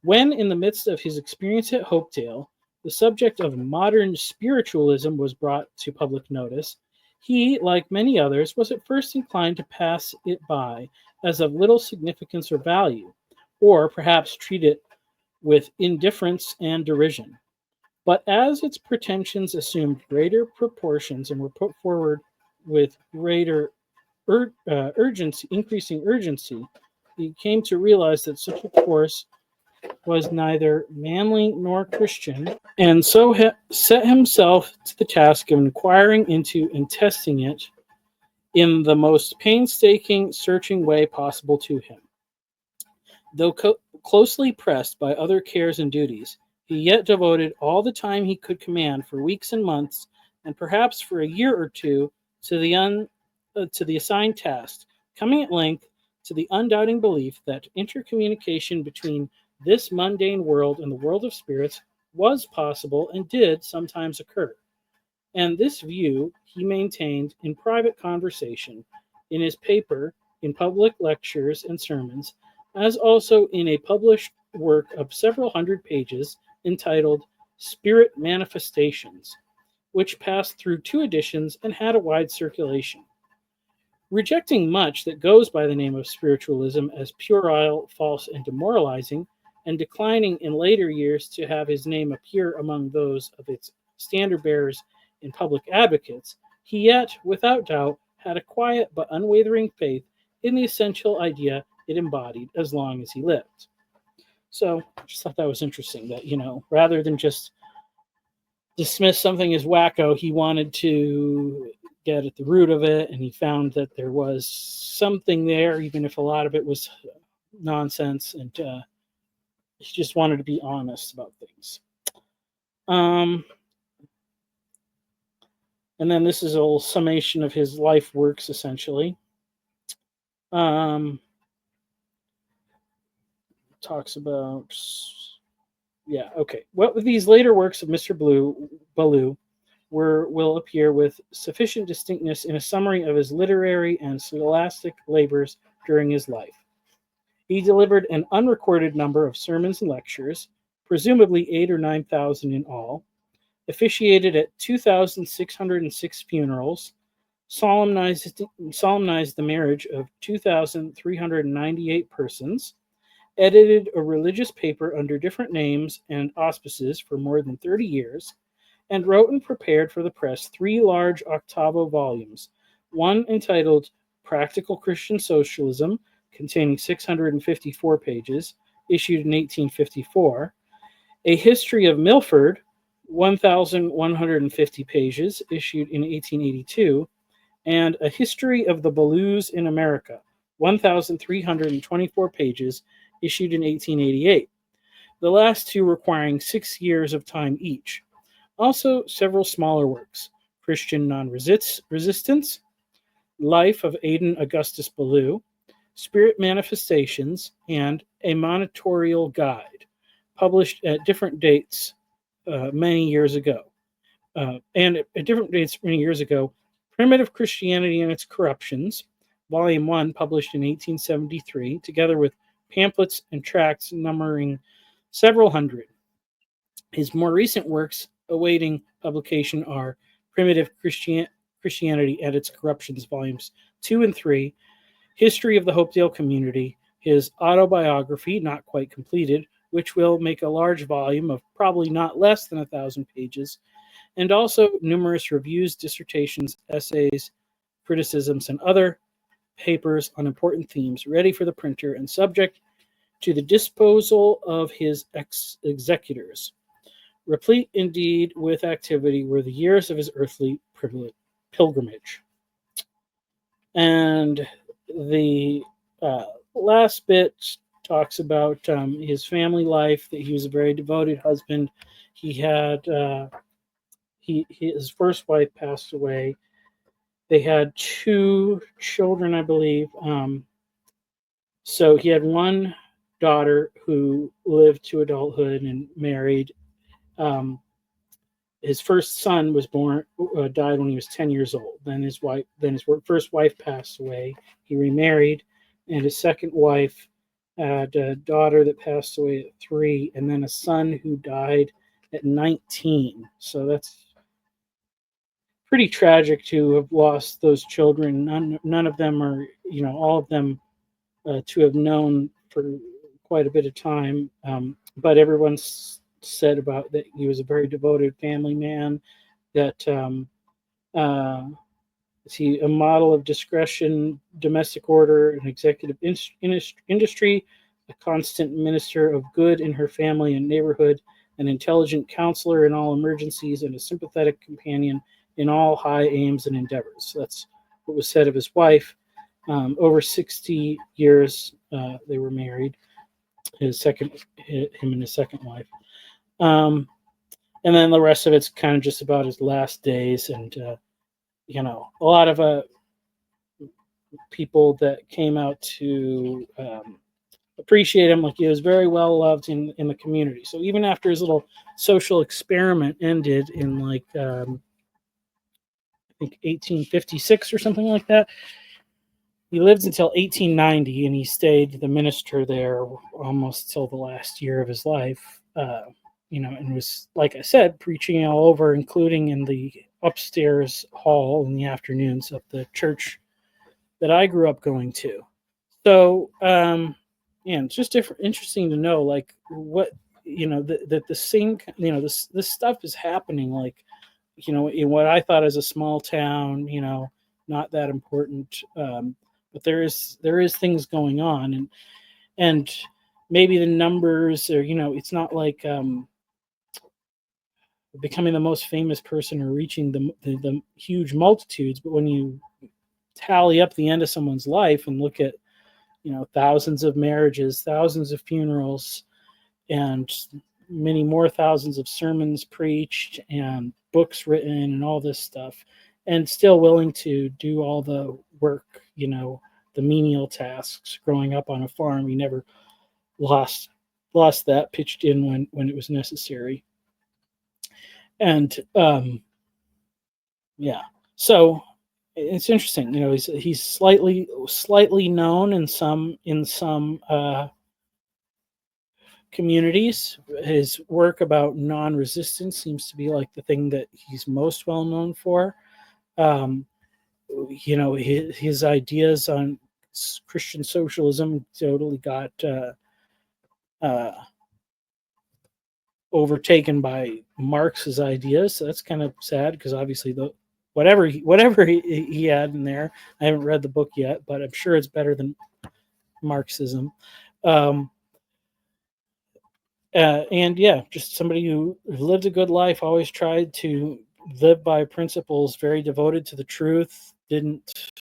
When, in the midst of his experience at Hopedale, the subject of modern spiritualism was brought to public notice, he, like many others, was at first inclined to pass it by as of little significance or value, or perhaps treat it with indifference and derision. But as its pretensions assumed greater proportions and were put forward with greater increasing urgency, he came to realize that such a course was neither manly nor Christian, and so set himself to the task of inquiring into and testing it in the most painstaking, searching way possible to him. Though closely pressed by other cares and duties, he yet devoted all the time he could command for weeks and months, and perhaps for a year or two, to the assigned task, coming at length to the undoubting belief that intercommunication between this mundane world and the world of spirits was possible and did sometimes occur. And this view he maintained in private conversation, in his paper, in public lectures and sermons, as also in a published work of several hundred pages entitled Spirit Manifestations, which passed through 2 editions and had a wide circulation. Rejecting much that goes by the name of spiritualism as puerile, false, and demoralizing, and declining in later years to have his name appear among those of its standard bearers and public advocates, he yet, without doubt, had a quiet but unwavering faith in the essential idea it embodied as long as he lived. So I just thought that was interesting that, rather than just dismiss something as wacko, he wanted to get at the root of it, and he found that there was something there, even if a lot of it was nonsense, and he just wanted to be honest about things. And then this is a little summation of his life works, essentially. Talks about, what with these later works of Mr. Ballou will appear with sufficient distinctness in a summary of his literary and scholastic labors during his life. He delivered an unrecorded number of sermons and lectures, presumably 8,000 or 9,000 in all, officiated at 2,606 funerals, solemnized the marriage of 2,398 persons, edited a religious paper under different names and auspices for more than 30 years, and wrote and prepared for the press 3 large octavo volumes, one entitled Practical Christian Socialism, containing 654 pages, issued in 1854, A History of Milford, 1,150 pages, issued in 1882, and A History of the Ballous in America, 1,324 pages, issued in 1888, the last 2 requiring 6 years of time each. Also, several smaller works, Christian Non-Resistance, Life of Adin Augustus Ballou, Spirit Manifestations, and A Monitorial Guide, published at different dates many years ago. Primitive Christianity and Its Corruptions, Volume 1, published in 1873, together with pamphlets and tracts numbering several hundred. His more recent works awaiting publication are Primitive Christianity and Its Corruptions, Volumes 2 and 3, History of the Hopedale Community, his autobiography, not quite completed, which will make a large volume of probably not less than 1,000 pages, and also numerous reviews, dissertations, essays, criticisms, and other papers on important themes ready for the printer and subject to the disposal of his executors. Replete indeed with activity were the years of his earthly pilgrimage. And the last bit talks about his family life, that he was a very devoted husband. He had his first wife passed away. They had 2 children, I believe. So he had one daughter who lived to adulthood and married. His first son was died when he was 10 years old. Then his first wife passed away. He remarried, and his second wife had a daughter that passed away at 3, and then a son who died at 19. So that's pretty tragic to have lost those children. None of them are, all of them to have known for quite a bit of time. But everyone's said about that he was a very devoted family man, that is he a model of discretion, domestic order, and executive industry, a constant minister of good in her family and neighborhood, an intelligent counselor in all emergencies, and a sympathetic companion in all high aims and endeavors. So that's what was said of his wife. Over 60 years they were married, him and his second wife. And then the rest of it's kind of just about his last days, and a lot of people that came out to appreciate him. Like, he was very well loved in the community. So even after his little social experiment ended in I think 1856 or something like that, he lived until 1890, and he stayed the minister there almost till the last year of his life. And was, like I said, preaching all over, including in the upstairs hall in the afternoons of the church that I grew up going to. So, and it's just interesting to know, like, what, that the same, this stuff is happening, like, in what I thought as a small town, not that important, but there is things going on, and maybe the numbers are, it's not like, becoming the most famous person or reaching the huge multitudes, but when you tally up the end of someone's life and look at, thousands of marriages, thousands of funerals, and many more thousands of sermons preached and books written and all this stuff, and still willing to do all the work, the menial tasks. Growing up on a farm, you never lost that, pitched in when it was necessary. And yeah, so it's interesting. He's slightly known in some communities. His work about non-resistance seems to be like the thing that he's most well known for. Um, his ideas on Christian socialism totally got uh, overtaken by Marx's ideas. So that's kind of sad, because obviously whatever he had in there, I haven't read the book yet, but I'm sure it's better than Marxism. Um, and yeah, just somebody who lived a good life, always tried to live by principles, very devoted to the truth, didn't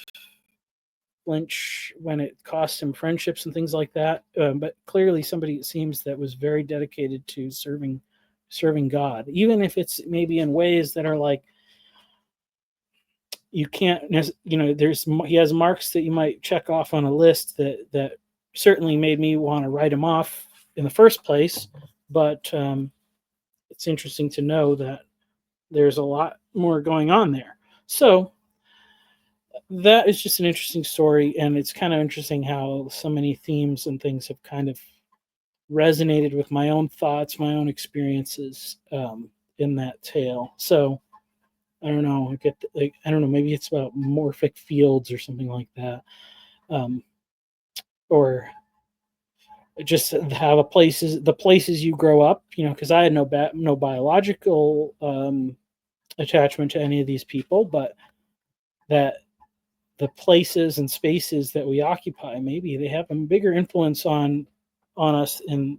flinch when it cost him friendships and things like that. But clearly, somebody, it seems, that was very dedicated to serving God, even if it's maybe in ways that are like, you can't, he has marks that you might check off on a list that certainly made me want to write him off in the first place. But it's interesting to know that there's a lot more going on there. So that is just an interesting story, and it's kind of interesting how so many themes and things have kind of resonated with my own thoughts, my own experiences, in that tale. So I don't know. I don't know. Maybe it's about morphic fields or something like that, um, or just how the places you grow up. Because I had no biological attachment to any of these people, but that the places and spaces that we occupy, maybe they have a bigger influence on us in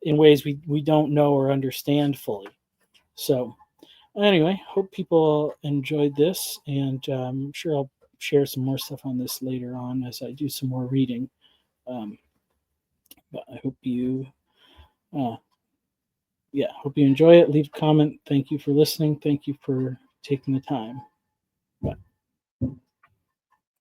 ways we don't know or understand fully. So anyway, hope people enjoyed this, and I'm sure I'll share some more stuff on this later on as I do some more reading. Um, but I hope uh, hope you enjoy it. Leave a comment. Thank you for listening. Thank you for taking the time.